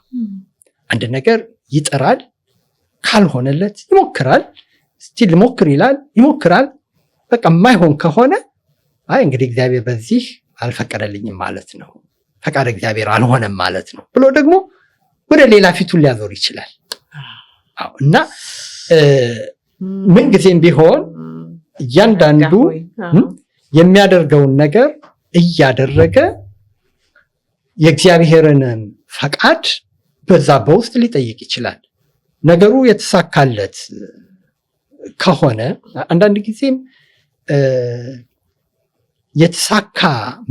አንድ ነገር ይጥራል፣ ካልሆነለት ይሞክራል፣ እስቲ ልሞክር ይላል፣ ይሞክራል። በቃ የማይሆን ከሆነ አይ እንግዲህ እግዚአብሔር በዚህ አልፈቀደልኝም ማለት ነው፣ ፈቃድ እግዚአብሔር አልሆነም ማለት ነው ብሎ ደግሞ ወደ ሌላ ፊቱን ሊያዞር ይችላል። እና ምን ጊዜም ቢሆን እያንዳንዱ የሚያደርገውን ነገር እያደረገ የእግዚአብሔርን ፈቃድ በዛ በውስጥ ሊጠይቅ ይችላል። ነገሩ የተሳካለት ከሆነ አንዳንድ ጊዜም የተሳካ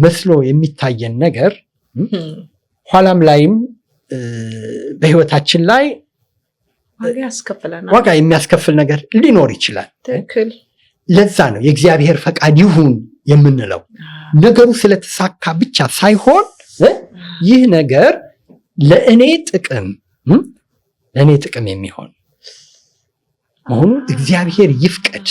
መስሎ የሚታየን ነገር ኋላም ላይም በህይወታችን ላይ ዋጋ የሚያስከፍል ነገር ሊኖር ይችላል። ለዛ ነው የእግዚአብሔር ፈቃድ ይሁን የምንለው። ነገሩ ስለተሳካ ብቻ ሳይሆን ይህ ነገር ለእኔ ጥቅም የሚሆን መሆኑ እግዚአብሔር ይፍቀድ።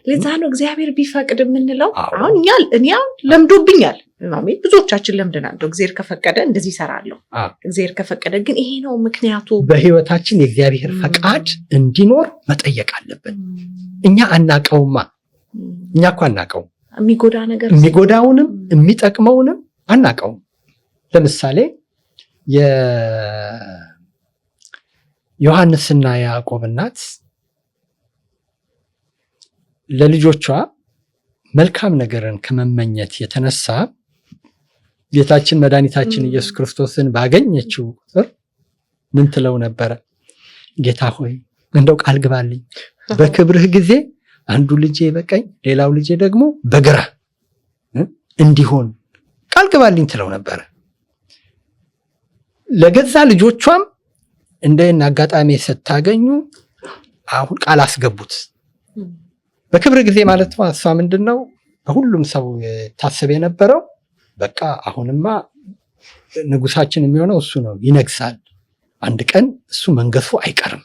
ለዛ ነው እግዚአብሔር ቢፈቅድ የምንለው። አሁን እኔ ለምዶብኛል ማሜ ብዙዎቻችን ለምደናል። እግዚአብሔር ከፈቀደ እንደዚህ ይሰራለሁ፣ እግዚአብሔር ከፈቀደ ግን ይሄ ነው ምክንያቱ። በህይወታችን የእግዚአብሔር ፈቃድ እንዲኖር መጠየቅ አለብን። እኛ አናቀውማ። እኛ እኮ አናቀውም። የሚጎዳ ነገር የሚጎዳውንም የሚጠቅመውንም አናቀውም። ለምሳሌ የዮሐንስና ያዕቆብ እናት ለልጆቿ መልካም ነገርን ከመመኘት የተነሳ ጌታችን መድኃኒታችን ኢየሱስ ክርስቶስን ባገኘችው ቁጥር ምን ትለው ነበረ? ጌታ ሆይ እንደው ቃል ግባልኝ በክብርህ ጊዜ አንዱ ልጄ በቀኝ ሌላው ልጄ ደግሞ በግራ እንዲሆን ቃል ግባልኝ ትለው ነበረ። ለገዛ ልጆቿም እንደና አጋጣሚ ስታገኙ አሁን ቃል አስገቡት። በክብር ጊዜ ማለት ነው። እሷ ምንድነው በሁሉም ሰው ታስብ የነበረው በቃ አሁንማ ንጉሳችን የሚሆነው እሱ ነው፣ ይነግሳል፣ አንድ ቀን እሱ መንገሱ አይቀርም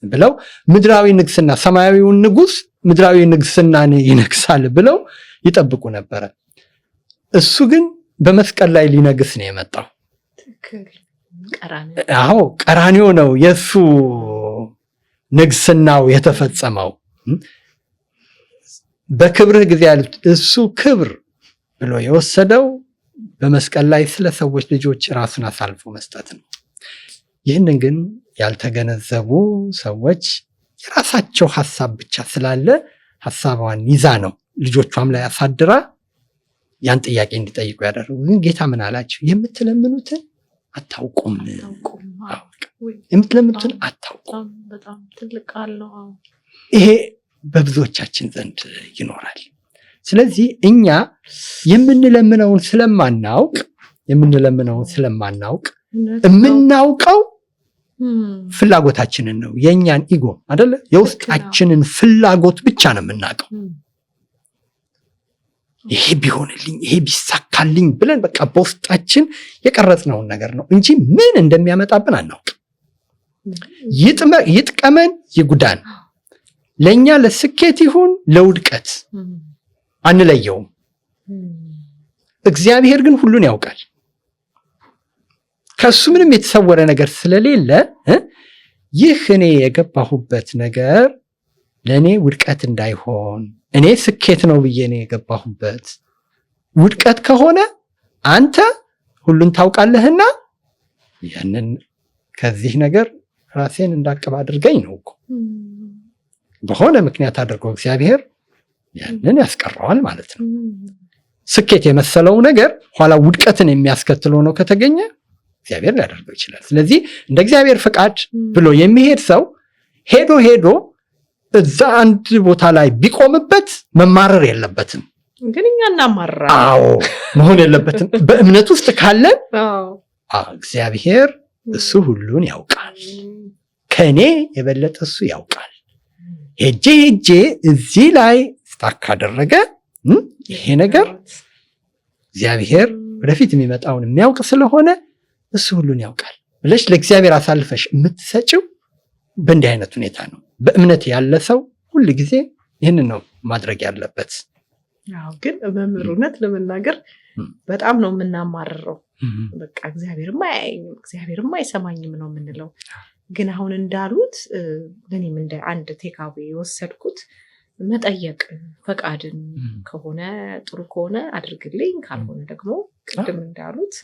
ብለው ምድራዊ ንግስና፣ ሰማያዊውን ንጉስ ምድራዊ ንግስናን ይነግሳል ብለው ይጠብቁ ነበረ። እሱ ግን በመስቀል ላይ ሊነግስ ነው የመጣው። አዎ ቀራንዮ ነው የሱ ንግስናው የተፈጸመው። በክብርህ ጊዜ ያሉት እሱ ክብር ብሎ የወሰደው በመስቀል ላይ ስለ ሰዎች ልጆች ራሱን አሳልፎ መስጠት ነው። ይህንን ግን ያልተገነዘቡ ሰዎች የራሳቸው ሐሳብ ብቻ ስላለ ሐሳቧን ይዛ ነው ልጆቿም ላይ አሳድራ ያን ጥያቄ እንዲጠይቁ ያደረጉ። ግን ጌታ ምን አላቸው? የምትለምኑትን አታውቁም። የምትለምኑትን አታውቁም። በጣም ትልቅ ቃል ነው። ይሄ በብዙዎቻችን ዘንድ ይኖራል። ስለዚህ እኛ የምንለምነውን ስለማናውቅ የምናውቀው ፍላጎታችንን ነው፣ የኛን ኢጎ አይደለ? የውስጣችንን ፍላጎት ብቻ ነው የምናውቀው። ይሄ ቢሆንልኝ፣ ይሄ ቢሳካልኝ ብለን በቃ በውስጣችን የቀረጽነውን ነገር ነው እንጂ ምን እንደሚያመጣብን አናውቅም። ይጥቀመን ይጉዳን፣ ለኛ ለስኬት ይሁን ለውድቀት አንለየውም። እግዚአብሔር ግን ሁሉን ያውቃል። ከሱ ምንም የተሰወረ ነገር ስለሌለ ይህ እኔ የገባሁበት ነገር ለኔ ውድቀት እንዳይሆን፣ እኔ ስኬት ነው ብዬ ነው የገባሁበት። ውድቀት ከሆነ አንተ ሁሉን ታውቃለህና ያንን ከዚህ ነገር ራሴን እንዳቀብ አድርገኝ ነው እኮ። በሆነ ምክንያት አድርገው እግዚአብሔር ያንን ያስቀረዋል ማለት ነው። ስኬት የመሰለው ነገር ኋላ ውድቀትን የሚያስከትለው ነው ከተገኘ እግዚአብሔር ሊያደርገው ይችላል። ስለዚህ እንደ እግዚአብሔር ፍቃድ ብሎ የሚሄድ ሰው ሄዶ እዛ አንድ ቦታ ላይ ቢቆምበት መማረር የለበትም። ግን እኛ እናማራ። አዎ መሆን የለበትም። በእምነት ውስጥ ካለን እግዚአብሔር እሱ ሁሉን ያውቃል፣ ከኔ የበለጠ እሱ ያውቃል። ሄጄ እዚህ ላይ ስታክ አደረገ ይሄ ነገር እግዚአብሔር ወደፊት የሚመጣውን የሚያውቅ ስለሆነ እሱ ሁሉን ያውቃል ብለሽ ለእግዚአብሔር አሳልፈሽ የምትሰጪው በእንዲህ አይነት ሁኔታ ነው። በእምነት ያለ ሰው ሁል ጊዜ ይህንን ነው ማድረግ ያለበት። ግን መምህርነት ለመናገር በጣም ነው የምናማርረው። በቃ እግዚአብሔርም አያየኝም፣ እግዚአብሔርም አይሰማኝም ነው የምንለው። ግን አሁን እንዳሉት ለእኔም እንደ አንድ ቴካዌ የወሰድኩት መጠየቅ፣ ፈቃድን ከሆነ ጥሩ ከሆነ አድርግልኝ፣ ካልሆነ ደግሞ ቅድም እንዳሉት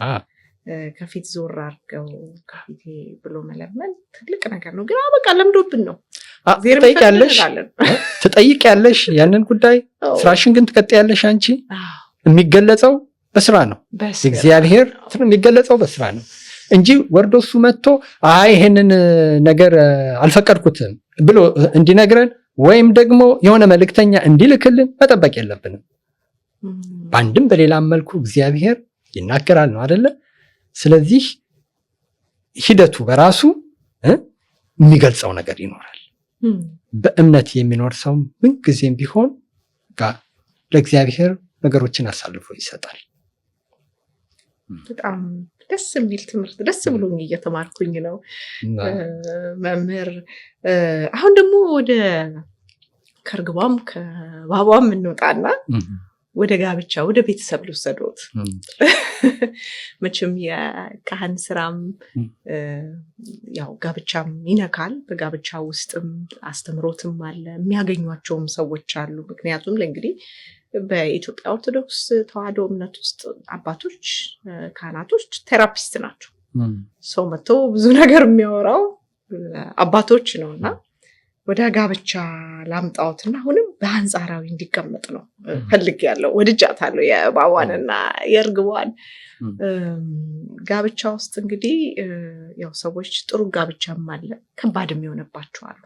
ከፊት ዞር አድርገው ከፊቴ ብሎ መለመን ትልቅ ነገር ነው። ግን በቃ ለምዶብን ነው። ትጠይቂያለሽ ያንን ጉዳይ፣ ስራሽን ግን ትቀጥያለሽ። አንቺ የሚገለጸው በስራ ነው። እግዚአብሔር የሚገለጸው በስራ ነው እንጂ ወርዶ እሱ መጥቶ ይሄንን ነገር አልፈቀድኩትም ብሎ እንዲነግረን ወይም ደግሞ የሆነ መልእክተኛ እንዲልክልን መጠበቅ የለብንም። በአንድም በሌላም መልኩ እግዚአብሔር ይናገራል ነው አይደለ? ስለዚህ ሂደቱ በራሱ የሚገልጸው ነገር ይኖራል። በእምነት የሚኖር ሰው ምንጊዜም ቢሆን ለእግዚአብሔር ነገሮችን አሳልፎ ይሰጣል። በጣም ደስ የሚል ትምህርት፣ ደስ ብሎኝ እየተማርኩኝ ነው መምህር። አሁን ደግሞ ወደ ከርግቧም ከባቧም እንወጣና ወደ ጋብቻ ወደ ቤተሰብ ልውሰዶት። መቼም የካህን ስራም ያው ጋብቻም ይነካል። በጋብቻ ውስጥም አስተምሮትም አለ፣ የሚያገኟቸውም ሰዎች አሉ። ምክንያቱም እንግዲህ በኢትዮጵያ ኦርቶዶክስ ተዋሕዶ እምነት ውስጥ አባቶች ካህናቶች ቴራፒስት ናቸው። ሰው መጥቶ ብዙ ነገር የሚያወራው አባቶች ነውና ወደ ጋብቻ ላምጣዎትና አሁንም በአንጻራዊ እንዲቀመጥ ነው ፈልጌያለሁ። ወድጃታለሁ የእባቧንና የእርግቧን ጋብቻ ውስጥ እንግዲህ ያው ሰዎች ጥሩ ጋብቻም አለ፣ ከባድም ይሆንባቸዋል።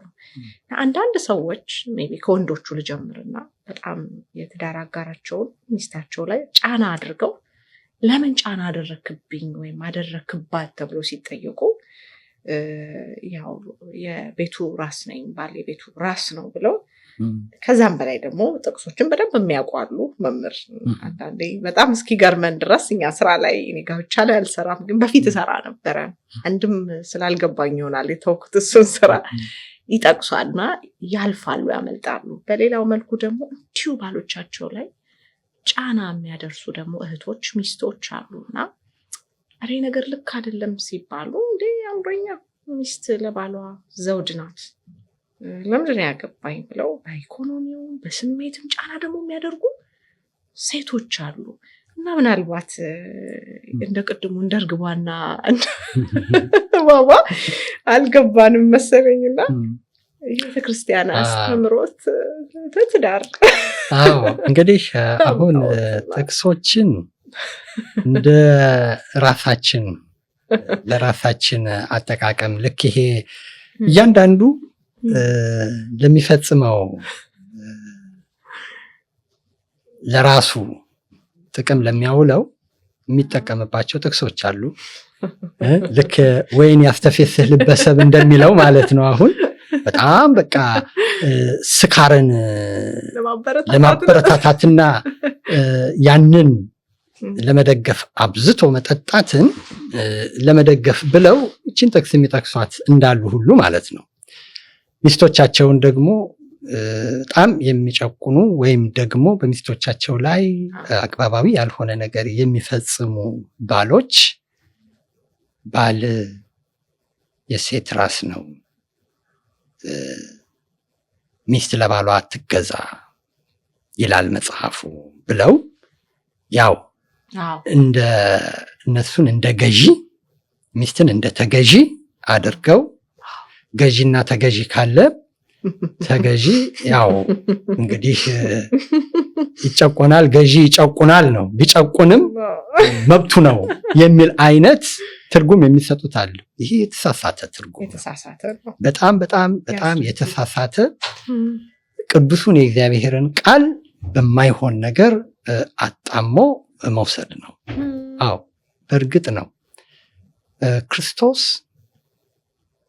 አንዳንድ ሰዎች ሜቢ ከወንዶቹ ልጀምርና በጣም የትዳር አጋራቸውን ሚስታቸው ላይ ጫና አድርገው ለምን ጫና አደረክብኝ ወይም አደረክባት ተብሎ ሲጠየቁ ያው የቤቱ ራስ ነኝ ባል የቤቱ ራስ ነው ብለው ከዛም በላይ ደግሞ ጥቅሶችን በደንብ የሚያውቋሉ መምህር። አንዳንዴ በጣም እስኪገርመን ድረስ እኛ ስራ ላይ እኔ ጋብቻ ላይ አልሰራም፣ ግን በፊት እሰራ ነበረ። አንድም ስላልገባኝ ይሆናል የተውኩት እሱን ስራ ይጠቅሷልና ያልፋሉ፣ ያመልጣሉ። በሌላው መልኩ ደግሞ እንዲሁ ባሎቻቸው ላይ ጫና የሚያደርሱ ደግሞ እህቶች ሚስቶች አሉና አሬ ነገር ልክ አይደለም ሲባሉ እንዴ አምሮኛ ሚስት ለባሏ ዘውድ ናት ለምንድን ነው ያገባኝ ብለው በኢኮኖሚው በስሜትም ጫና ደግሞ የሚያደርጉ ሴቶች አሉ። እና ምናልባት እንደ ቅድሙ እንደ እርግቧና ባባ አልገባንም መሰለኝና የቤተክርስቲያን አስተምሮት ትዳር እንግዲህ አሁን ጥቅሶችን እንደ ራሳችን ለራሳችን አጠቃቀም ልክ ይሄ እያንዳንዱ ለሚፈጽመው ለራሱ ጥቅም ለሚያውለው የሚጠቀምባቸው ጥቅሶች አሉ። ልክ ወይን ያስተፌስህ ልበሰብ እንደሚለው ማለት ነው። አሁን በጣም በቃ ስካርን ለማበረታታትና ያንን ለመደገፍ አብዝቶ መጠጣትን ለመደገፍ ብለው እችን ጥቅስ የሚጠቅሷት እንዳሉ ሁሉ ማለት ነው። ሚስቶቻቸውን ደግሞ በጣም የሚጨቁኑ ወይም ደግሞ በሚስቶቻቸው ላይ አግባባዊ ያልሆነ ነገር የሚፈጽሙ ባሎች ባል የሴት ራስ ነው፣ ሚስት ለባሏ አትገዛ ይላል መጽሐፉ ብለው ያው እንደ እነሱን እንደ ገዢ ሚስትን እንደ ተገዢ አድርገው ገዢና ተገዢ ካለ ተገዢ ያው እንግዲህ ይጨቆናል፣ ገዢ ይጨቁናል ነው። ቢጨቁንም መብቱ ነው የሚል አይነት ትርጉም የሚሰጡት አሉ። ይሄ የተሳሳተ ትርጉም በጣም በጣም በጣም የተሳሳተ ቅዱሱን የእግዚአብሔርን ቃል በማይሆን ነገር አጣሞ መውሰድ ነው። አዎ በእርግጥ ነው ክርስቶስ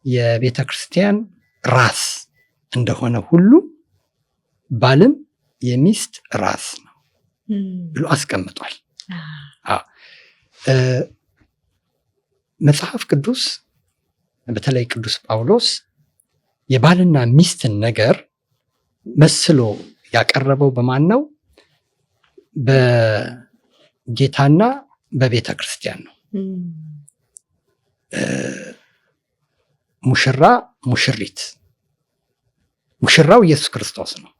የቤተ ክርስቲያን ራስ እንደሆነ ሁሉ ባልም የሚስት ራስ ነው ብሎ አስቀምጧል። መጽሐፍ ቅዱስ በተለይ ቅዱስ ጳውሎስ የባልና ሚስትን ነገር መስሎ ያቀረበው በማን ነው? በጌታና በቤተ ክርስቲያን ነው። ሙሽራ ሙሽሪት፣ ሙሽራው ኢየሱስ ክርስቶስ ነው።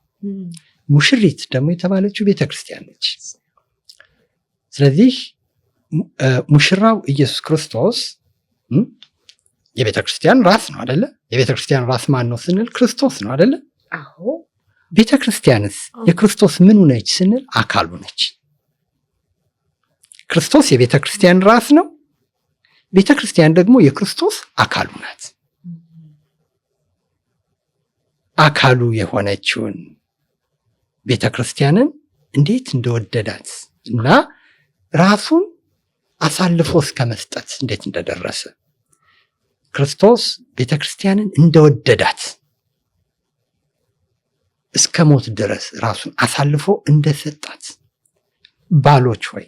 ሙሽሪት ደግሞ የተባለችው ቤተ ክርስቲያን ነች። ስለዚህ ሙሽራው ኢየሱስ ክርስቶስ የቤተ ክርስቲያን ራስ ነው አይደለ? የቤተ ክርስቲያን ራስ ማን ነው ስንል ክርስቶስ ነው አይደለ? አዎ። ቤተ ክርስቲያንስ የክርስቶስ ምኑ ነች ስንል አካሉ ነች። ክርስቶስ የቤተ ክርስቲያን ራስ ነው። ቤተ ክርስቲያን ደግሞ የክርስቶስ አካሉ ናት። አካሉ የሆነችውን ቤተ ክርስቲያንን እንዴት እንደወደዳት እና ራሱን አሳልፎ እስከ መስጠት እንዴት እንደደረሰ ክርስቶስ ቤተ ክርስቲያንን እንደወደዳት እስከ ሞት ድረስ ራሱን አሳልፎ እንደሰጣት ባሎች ሆይ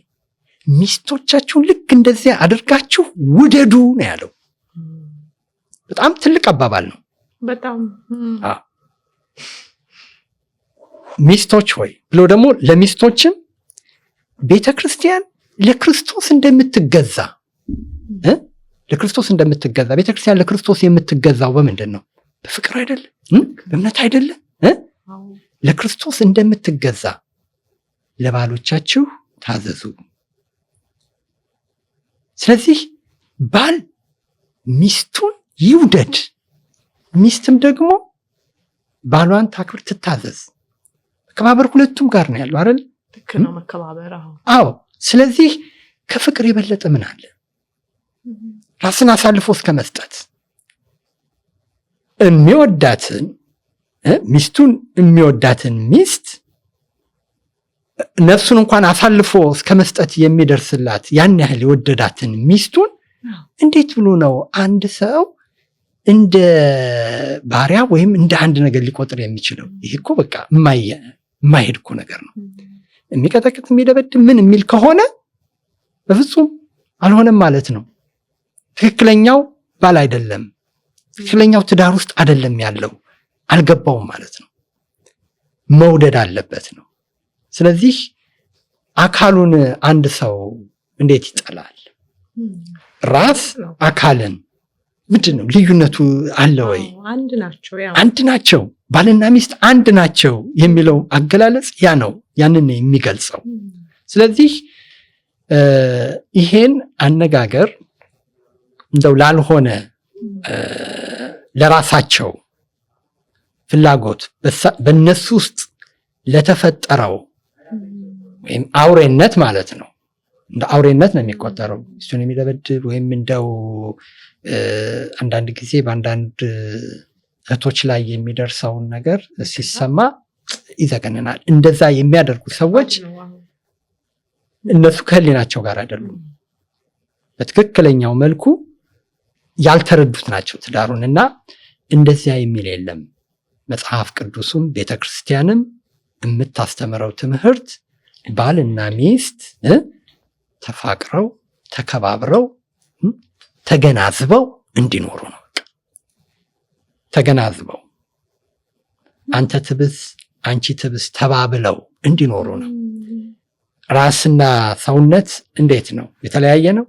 ሚስቶቻችሁን ልክ እንደዚያ አድርጋችሁ ውደዱ ነው ያለው። በጣም ትልቅ አባባል ነው። በጣም ሚስቶች ሆይ ብሎ ደግሞ ለሚስቶችም ቤተክርስቲያን ለክርስቶስ እንደምትገዛ ቤተክርስቲያን ለክርስቶስ የምትገዛው በምንድን ነው? በፍቅር አይደለም? በእምነት አይደለም? ለክርስቶስ እንደምትገዛ ለባሎቻችሁ ታዘዙ። ስለዚህ ባል ሚስቱን ይውደድ፣ ሚስትም ደግሞ ባሏን ታክብር፣ ትታዘዝ። መከባበር ሁለቱም ጋር ነው ያለው አይደል? ልክ ነው መከባበር። አዎ። ስለዚህ ከፍቅር የበለጠ ምን አለ? ራስን አሳልፎ እስከ መስጠት ሚስቱን የሚወዳትን ሚስት ነፍሱን እንኳን አሳልፎ እስከ መስጠት የሚደርስላት ያን ያህል የወደዳትን ሚስቱን እንዴት ብሎ ነው አንድ ሰው እንደ ባሪያ ወይም እንደ አንድ ነገር ሊቆጥር የሚችለው? ይሄ እኮ በቃ የማይሄድ እኮ ነገር ነው። የሚቀጠቅጥ የሚደበድብ ምን የሚል ከሆነ በፍጹም አልሆነም ማለት ነው። ትክክለኛው ባል አይደለም፣ ትክክለኛው ትዳር ውስጥ አይደለም ያለው፣ አልገባውም ማለት ነው። መውደድ አለበት ነው። ስለዚህ አካሉን አንድ ሰው እንዴት ይጠላል? ራስ አካልን ምንድን ነው ልዩነቱ አለ ወይ? አንድ ናቸው። ባልና ሚስት አንድ ናቸው የሚለው አገላለጽ ያ ነው፣ ያንን የሚገልጸው። ስለዚህ ይሄን አነጋገር እንደው ላልሆነ ለራሳቸው ፍላጎት በእነሱ ውስጥ ለተፈጠረው ወይም አውሬነት ማለት ነው፣ እንደ አውሬነት ነው የሚቆጠረው። እሱን የሚደበድብ ወይም እንደው አንዳንድ ጊዜ በአንዳንድ እህቶች ላይ የሚደርሰውን ነገር ሲሰማ ይዘገንናል። እንደዛ የሚያደርጉ ሰዎች እነሱ ከህሊናቸው ጋር አይደሉም፣ በትክክለኛው መልኩ ያልተረዱት ናቸው ትዳሩን። እና እንደዚያ የሚል የለም። መጽሐፍ ቅዱስም ቤተክርስቲያንም የምታስተምረው ትምህርት ባልና ሚስት ተፋቅረው ተከባብረው ተገናዝበው እንዲኖሩ ነው። ተገናዝበው አንተ ትብስ አንቺ ትብስ ተባብለው እንዲኖሩ ነው። ራስና ሰውነት እንዴት ነው? የተለያየ ነው።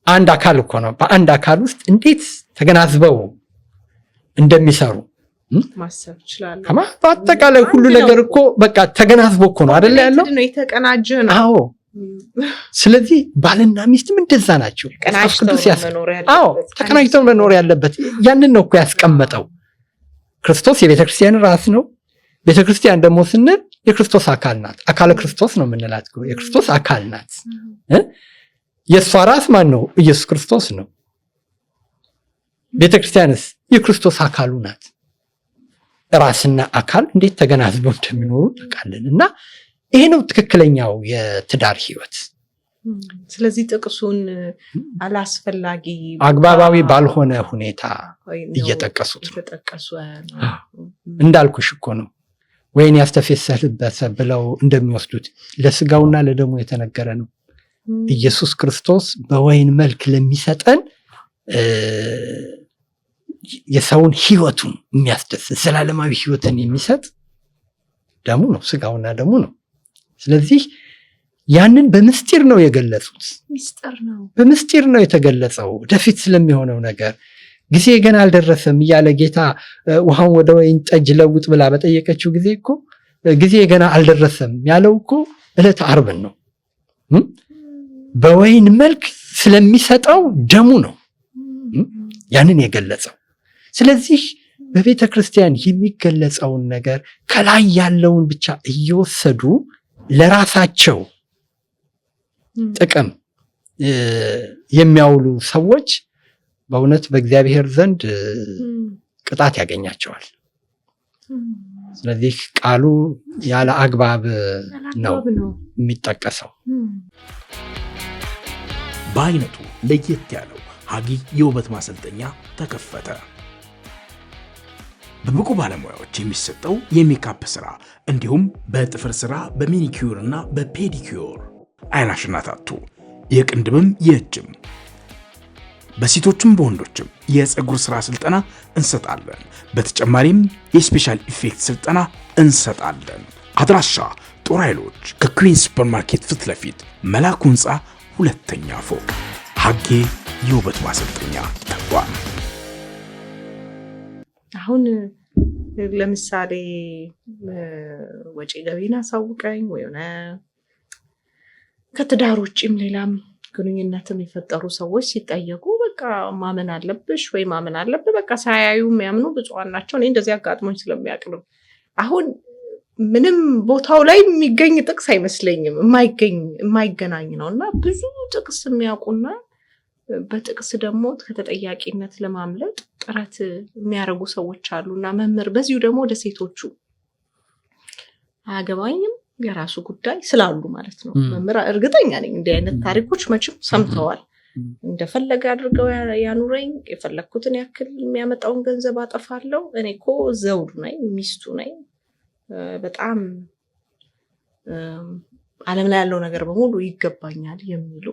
አንድ አካል እኮ ነው። በአንድ አካል ውስጥ እንዴት ተገናዝበው እንደሚሰሩ ማሰብ ይችላል። በአጠቃላይ ሁሉ ነገር እኮ በቃ ተገናዝቦ እኮ ነው አይደል ያለው? የተቀናጀ ነው። አዎ። ስለዚህ ባልና ሚስትም እንደዛ ናቸው። ተቀናጅተው መኖር ያለበት ያንን ነው እኮ ያስቀመጠው። ክርስቶስ የቤተክርስቲያን ራስ ነው። ቤተክርስቲያን ደግሞ ስንል የክርስቶስ አካል ናት። አካለ ክርስቶስ ነው የምንላት፣ የክርስቶስ አካል ናት። የእሷ ራስ ማን ነው? ኢየሱስ ክርስቶስ ነው። ቤተክርስቲያንስ የክርስቶስ አካሉ ናት። ራስና አካል እንዴት ተገናዝበው እንደሚኖሩ ታውቃለን። እና ይሄ ነው ትክክለኛው የትዳር ህይወት። ስለዚህ ጥቅሱን አላስፈላጊ አግባባዊ ባልሆነ ሁኔታ እየጠቀሱት ነው። እንዳልኩሽ እኮ ነው ወይን ያስተፈሰህበት ብለው እንደሚወስዱት ለስጋውና ለደሙ የተነገረ ነው። ኢየሱስ ክርስቶስ በወይን መልክ ለሚሰጠን የሰውን ህይወቱን የሚያስደስት ዘላለማዊ ህይወትን የሚሰጥ ደሙ ነው፣ ስጋውና ደሙ ነው። ስለዚህ ያንን በምስጢር ነው የገለጹት። በምስጢር ነው የተገለጸው። ወደፊት ስለሚሆነው ነገር ጊዜ ገና አልደረሰም እያለ ጌታ ውሃን ወደ ወይን ጠጅ ለውጥ ብላ በጠየቀችው ጊዜ እኮ ጊዜ ገና አልደረሰም ያለው እኮ ዕለተ ዓርብን ነው። በወይን መልክ ስለሚሰጠው ደሙ ነው ያንን የገለጸው። ስለዚህ በቤተ ክርስቲያን የሚገለጸውን ነገር ከላይ ያለውን ብቻ እየወሰዱ ለራሳቸው ጥቅም የሚያውሉ ሰዎች በእውነት በእግዚአብሔር ዘንድ ቅጣት ያገኛቸዋል። ስለዚህ ቃሉ ያለ አግባብ ነው የሚጠቀሰው። በአይነቱ ለየት ያለው ሀጊ የውበት ማሰልጠኛ ተከፈተ። በብቁ ባለሙያዎች የሚሰጠው የሜካፕ ስራ እንዲሁም በጥፍር ስራ፣ በሚኒኪዩር እና በፔዲኪዩር አይላሽና ታቱ፣ የቅንድብም የእጅም በሴቶችም በወንዶችም የፀጉር ስራ ስልጠና እንሰጣለን። በተጨማሪም የስፔሻል ኢፌክት ስልጠና እንሰጣለን። አድራሻ ጦር ኃይሎች ከኩዊን ሱፐርማርኬት ፊት ለፊት መላኩ ህንፃ ሁለተኛ ፎቅ ሀጌ የውበት ማሰልጠኛ ተቋም። አሁን ለምሳሌ ወጪ ገቢን አሳውቀኝ ወይና ከትዳር ውጭም ሌላም ግንኙነትም የፈጠሩ ሰዎች ሲጠየቁ በቃ ማመን አለብሽ ወይ ማመን አለብህ በቃ ሳያዩ የሚያምኑ ብፁዓን ናቸው። እኔ እንደዚህ አጋጥሞኝ ስለሚያውቅ ነው። አሁን ምንም ቦታው ላይ የሚገኝ ጥቅስ አይመስለኝም፣ የማይገናኝ ነውና ብዙ ጥቅስ የሚያውቁና በጥቅስ ደግሞ ከተጠያቂነት ለማምለጥ ጥረት የሚያደርጉ ሰዎች አሉና መምህር በዚሁ ደግሞ ወደ ሴቶቹ አያገባኝም የራሱ ጉዳይ ስላሉ ማለት ነው። መምህር እርግጠኛ ነኝ እንዲህ አይነት ታሪኮች መቼም ሰምተዋል። እንደፈለገ አድርገው ያኑረኝ፣ የፈለኩትን ያክል የሚያመጣውን ገንዘብ አጠፋለሁ፣ እኔ እኮ ዘውዱ ነኝ፣ ሚስቱ ነኝ፣ በጣም ዓለም ላይ ያለው ነገር በሙሉ ይገባኛል የሚሉ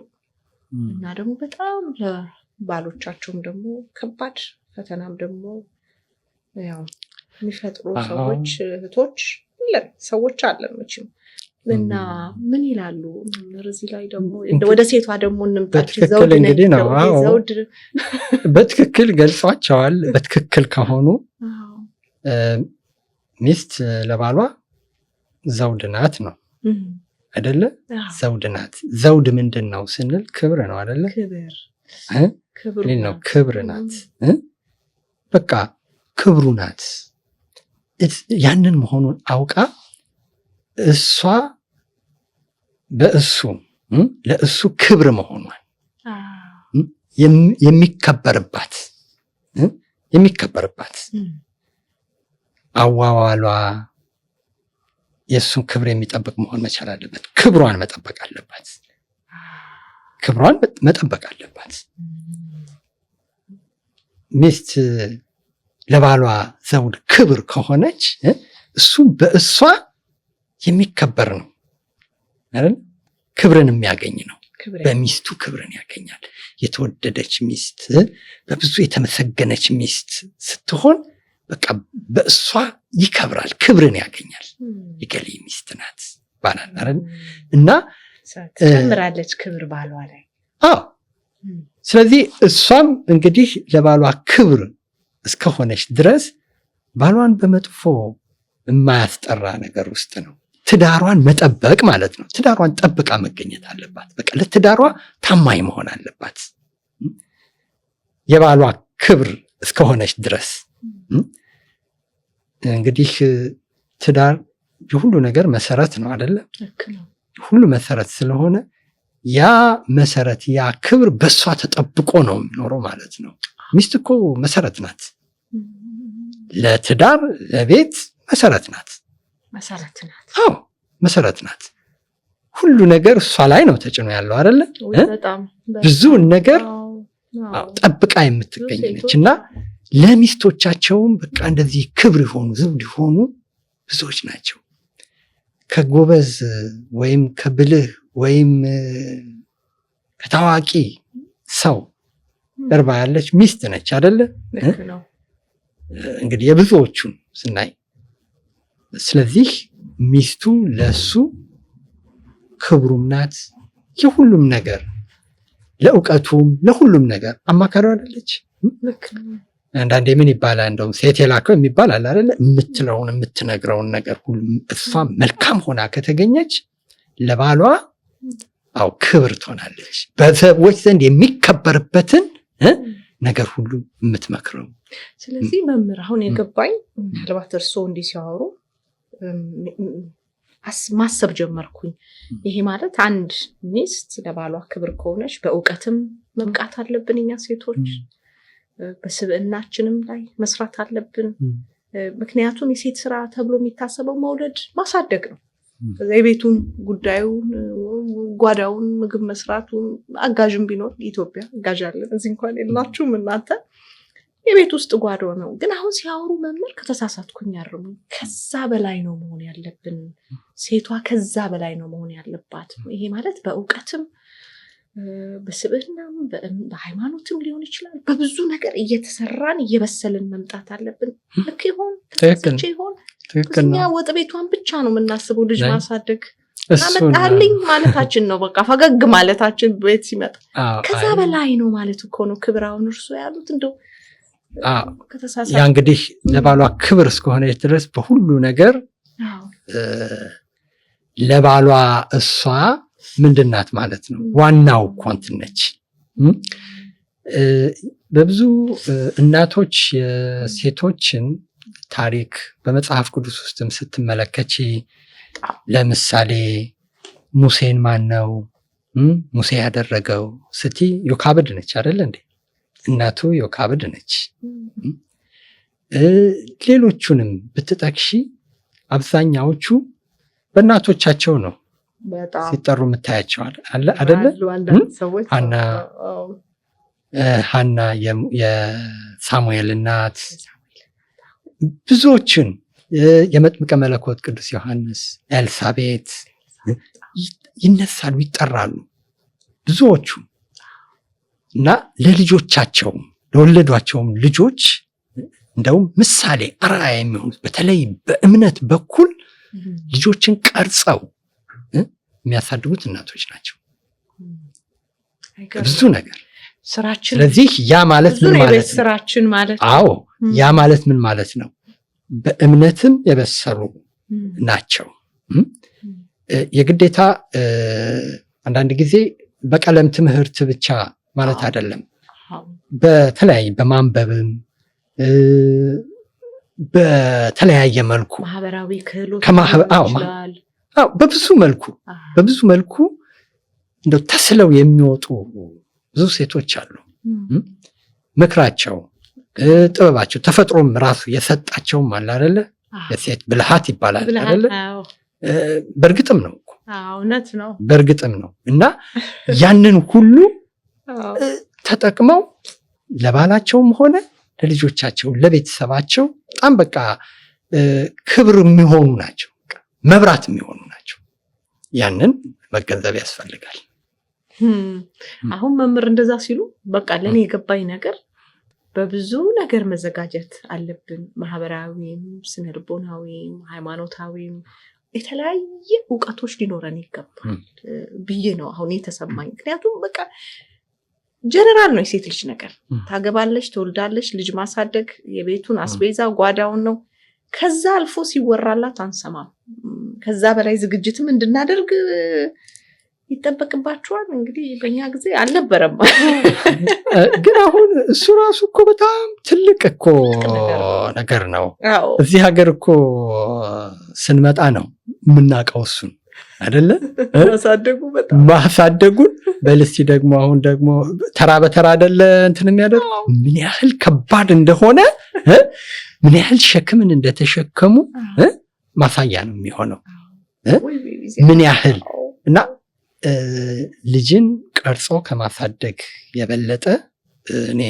እና ደግሞ በጣም ለባሎቻቸውም ደግሞ ከባድ ፈተናም ደግሞ ያው የሚፈጥሩ ሰዎች እህቶች ሰዎች አለን መቼም። እና ምን ይላሉ እዚህ ላይ ደግሞ ወደ ሴቷ ደግሞ እንምጣች። ዘውድ እንግዲህ ነው ዘውድ በትክክል ገልጿቸዋል። በትክክል ከሆኑ ሚስት ለባሏ ዘውድ ናት ነው አይደለ? ዘውድ ናት። ዘውድ ምንድን ነው ስንል ክብር ነው አይደለ? ክብር ነው፣ ክብር ናት። በቃ ክብሩ ናት። ያንን መሆኑን አውቃ እሷ በእሱ ለእሱ ክብር መሆኗን የሚከበርባት አዋዋሏ የእሱን ክብር የሚጠብቅ መሆን መቻል አለበት። ክብሯን መጠበቅ አለባት። ክብሯን መጠበቅ አለባት። ሚስት ለባሏ ዘውድ ክብር ከሆነች እሱ በእሷ የሚከበር ነው አይደል? ክብርን የሚያገኝ ነው። በሚስቱ ክብርን ያገኛል። የተወደደች ሚስት፣ በብዙ የተመሰገነች ሚስት ስትሆን በቃ በእሷ ይከብራል፣ ክብርን ያገኛል። የገሌ ሚስት ናት ባላል አይደል? እና ትጨምራለች ክብር ባሏ ላይ። አዎ። ስለዚህ እሷም እንግዲህ ለባሏ ክብር እስከሆነች ድረስ ባሏን በመጥፎ የማያስጠራ ነገር ውስጥ ነው ትዳሯን መጠበቅ ማለት ነው። ትዳሯን ጠብቃ መገኘት አለባት። በቃ ለትዳሯ ታማኝ መሆን አለባት የባሏ ክብር እስከሆነች ድረስ። እንግዲህ ትዳር የሁሉ ነገር መሰረት ነው አይደለ? ሁሉ መሰረት ስለሆነ ያ መሰረት ያ ክብር በሷ ተጠብቆ ነው የሚኖረው ማለት ነው። ሚስት እኮ መሰረት ናት። ለትዳር ለቤት መሰረት ናት። አዎ መሰረት ናት። ሁሉ ነገር እሷ ላይ ነው ተጭኖ ያለው አይደለ? ብዙ ነገር ጠብቃ የምትገኝ ነች እና ለሚስቶቻቸውም በቃ እንደዚህ ክብር የሆኑ ዘውድ የሆኑ ብዙዎች ናቸው። ከጎበዝ ወይም ከብልህ ወይም ከታዋቂ ሰው እርባ ያለች ሚስት ነች አይደለ? እንግዲህ የብዙዎቹን ስናይ ስለዚህ ሚስቱ ለሱ ክብሩም ናት። የሁሉም ነገር ለእውቀቱም ለሁሉም ነገር አማካሪ አይደለች? አንዳንዴ ምን ይባላል እንደውም ሴት የላከው የሚባል አለ አይደለ? የምትለውን የምትነግረውን ነገር ሁሉ እሷ መልካም ሆና ከተገኘች ለባሏ አው ክብር ትሆናለች። በሰዎች ዘንድ የሚከበርበትን ነገር ሁሉ የምትመክረው። ስለዚህ መምህር አሁን የገባኝ ምናልባት እርስዎ እንዲህ ሲያወሩ ማሰብ ጀመርኩኝ። ይሄ ማለት አንድ ሚስት ለባሏ ክብር ከሆነች በእውቀትም መብቃት አለብን እኛ ሴቶች፣ በስብዕናችንም ላይ መስራት አለብን። ምክንያቱም የሴት ስራ ተብሎ የሚታሰበው መውለድ ማሳደግ ነው። የቤቱን ጉዳዩን ጓዳውን ምግብ መስራቱን አጋዥም ቢኖር ኢትዮጵያ አጋዥ አለን፣ እዚህ እንኳን የላችሁም እናንተ። የቤት ውስጥ ጓዳ ነው። ግን አሁን ሲያወሩ መምህር ከተሳሳትኩኝ ያርሙ። ከዛ በላይ ነው መሆን ያለብን። ሴቷ ከዛ በላይ ነው መሆን ያለባት። ይሄ ማለት በእውቀትም በስብዕናም በሃይማኖትም ሊሆን ይችላል። በብዙ ነገር እየተሰራን እየበሰልን መምጣት አለብን። ልክ ይሆን? ተሳስቼ ይሆን? ትክክል ነው። ወጥ ቤቷን ብቻ ነው የምናስበው ልጅ ማሳደግ አመጣልኝ ማለታችን ነው። በቃ ፈገግ ማለታችን ቤት ሲመጣ ከዛ በላይ ነው ማለት እኮ ነው። ክብራውን እርሱ ያሉት እንደው ያ እንግዲህ ለባሏ ክብር እስከሆነ ድረስ በሁሉ ነገር ለባሏ እሷ ምንድናት ማለት ነው። ዋናው ኮንት ነች። በብዙ እናቶች የሴቶችን ታሪክ በመጽሐፍ ቅዱስ ውስጥም ስትመለከቺ ለምሳሌ ሙሴን ማን ነው ሙሴ ያደረገው ስቲ ዮካብድ ነች አይደል እንዴ? እናቱ ዮካብድ ነች። ሌሎቹንም ብትጠቅሺ አብዛኛዎቹ በእናቶቻቸው ነው ሲጠሩ የምታያቸው አይደለ? ሐና የሳሙኤል እናት፣ ብዙዎችን የመጥምቀ መለኮት ቅዱስ ዮሐንስ፣ ኤልሳቤት ይነሳሉ፣ ይጠራሉ ብዙዎቹ እና ለልጆቻቸውም ለወለዷቸውም ልጆች እንደውም ምሳሌ አርአያ የሚሆኑት በተለይ በእምነት በኩል ልጆችን ቀርጸው የሚያሳድጉት እናቶች ናቸው። ብዙ ነገር ስራችን። ስለዚህ ያ ማለት ምን ማለት ነው? ስራችን ማለት አዎ፣ ያ ማለት ምን ማለት ነው? በእምነትም የበሰሉ ናቸው። የግዴታ አንዳንድ ጊዜ በቀለም ትምህርት ብቻ ማለት አይደለም። በተለያየ በማንበብም በተለያየ መልኩ ማህበራዊ ክህሎት በብዙ መልኩ እንደው ተስለው የሚወጡ ብዙ ሴቶች አሉ። ምክራቸው፣ ጥበባቸው፣ ተፈጥሮም ራሱ የሰጣቸውም አለ አይደለ? የሴት ብልሃት ይባላል አይደለ? በእርግጥም ነው እኮ እውነት ነው። በእርግጥም ነው። እና ያንን ሁሉ ተጠቅመው ለባላቸውም ሆነ ለልጆቻቸው ለቤተሰባቸው በጣም በቃ ክብር የሚሆኑ ናቸው፣ መብራት የሚሆኑ ናቸው። ያንን መገንዘብ ያስፈልጋል። አሁን መምህር እንደዛ ሲሉ በቃ ለኔ የገባኝ ነገር በብዙ ነገር መዘጋጀት አለብን። ማህበራዊም፣ ስነልቦናዊም፣ ሃይማኖታዊም የተለያየ እውቀቶች ሊኖረን ይገባል ብዬ ነው አሁን የተሰማኝ። ምክንያቱም በቃ ጀነራል ነው የሴት ልጅ ነገር። ታገባለች፣ ትወልዳለች፣ ልጅ ማሳደግ የቤቱን አስቤዛ ጓዳውን ነው። ከዛ አልፎ ሲወራላት አንሰማም። ከዛ በላይ ዝግጅትም እንድናደርግ ይጠበቅባቸዋል። እንግዲህ በእኛ ጊዜ አልነበረም። ግን አሁን እሱ ራሱ እኮ በጣም ትልቅ እኮ ነገር ነው። እዚህ ሀገር እኮ ስንመጣ ነው የምናውቀው እሱን አይደለ? ማሳደጉን በልስቲ ደግሞ አሁን ደግሞ ተራ በተራ አይደለ እንትን የሚያደርግ ምን ያህል ከባድ እንደሆነ ምን ያህል ሸክምን እንደተሸከሙ ማሳያ ነው የሚሆነው። ምን ያህል እና ልጅን ቀርጾ ከማሳደግ የበለጠ እኔ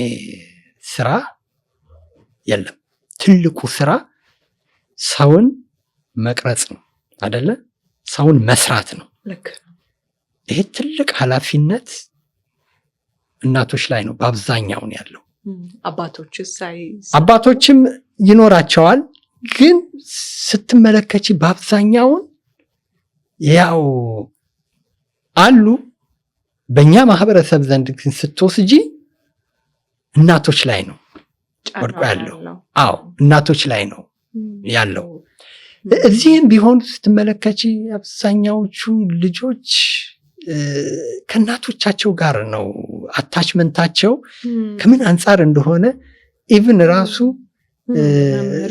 ስራ የለም። ትልቁ ስራ ሰውን መቅረጽ ነው አይደለ? ሰውን መስራት ነው። ይሄ ትልቅ ኃላፊነት እናቶች ላይ ነው በአብዛኛው ያለው። አባቶችም ይኖራቸዋል፣ ግን ስትመለከቺ በአብዛኛውን ያው አሉ። በእኛ ማህበረሰብ ዘንድ ግን ስትወስጂ እናቶች ላይ ነው ወድቆ ያለው። አዎ እናቶች ላይ ነው ያለው። እዚህም ቢሆን ስትመለከቺ አብዛኛዎቹ ልጆች ከእናቶቻቸው ጋር ነው አታችመንታቸው። ከምን አንጻር እንደሆነ ኢቭን ራሱ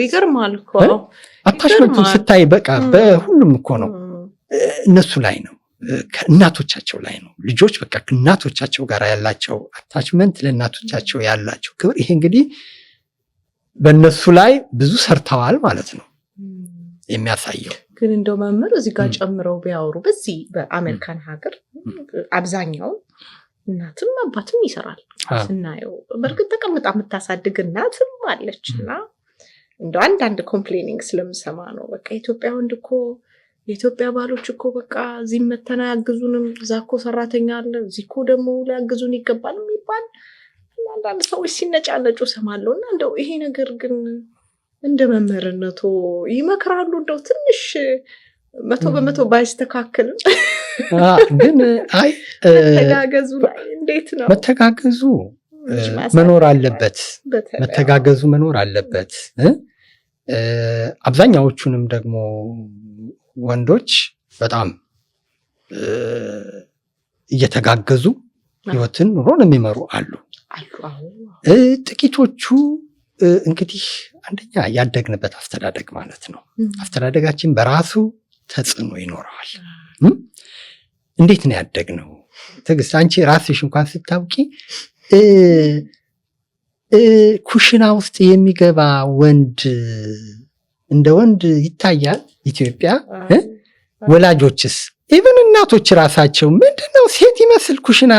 ይገርማል እኮ አታችመንቱን ስታይ በቃ በሁሉም እኮ ነው እነሱ ላይ ነው፣ ከእናቶቻቸው ላይ ነው። ልጆች በቃ ከእናቶቻቸው ጋር ያላቸው አታችመንት፣ ለእናቶቻቸው ያላቸው ክብር፣ ይሄ እንግዲህ በእነሱ ላይ ብዙ ሰርተዋል ማለት ነው የሚያሳየው። ግን እንደው መምህር እዚህ ጋር ጨምረው ቢያወሩ በዚህ በአሜሪካን ሀገር አብዛኛው እናትም አባትም ይሰራል ስናየው። በእርግጥ ተቀምጣ የምታሳድግ እናትም አለች እና እንደው አንዳንድ ኮምፕሌኒንግ ስለምሰማ ነው በቃ ኢትዮጵያ ወንድ እኮ የኢትዮጵያ ባሎች እኮ በቃ እዚህ መተና ያግዙንም፣ እዛ እኮ ሰራተኛ አለ፣ እዚህ እኮ ደግሞ ሊያግዙን ይገባል የሚባል አንዳንድ ሰዎች ሲነጫነጩ ሰማለሁ። እና እንደው ይሄ ነገር ግን እንደ መምህርነቱ ይመክራሉ? እንደው ትንሽ 100% ባይስተካከልም ግን አይ መተጋገዙ ላይ እንዴት ነው? መተጋገዙ መኖር አለበት። መተጋገዙ መኖር አለበት። አብዛኛዎቹንም ደግሞ ወንዶች በጣም እየተጋገዙ ህይወትን ኑሮን የሚመሩ አሉ። ጥቂቶቹ እንግዲህ አንደኛ ያደግንበት አስተዳደግ ማለት ነው። አስተዳደጋችን በራሱ ተጽዕኖ ይኖረዋል። እንዴት ነው ያደግነው? ትዕግስት፣ አንቺ ራስሽ እንኳን ስታውቂ ኩሽና ውስጥ የሚገባ ወንድ እንደ ወንድ ይታያል ኢትዮጵያ? ወላጆችስ ኢቨን እናቶች ራሳቸው ምንድነው ሴት ይመስል ኩሽና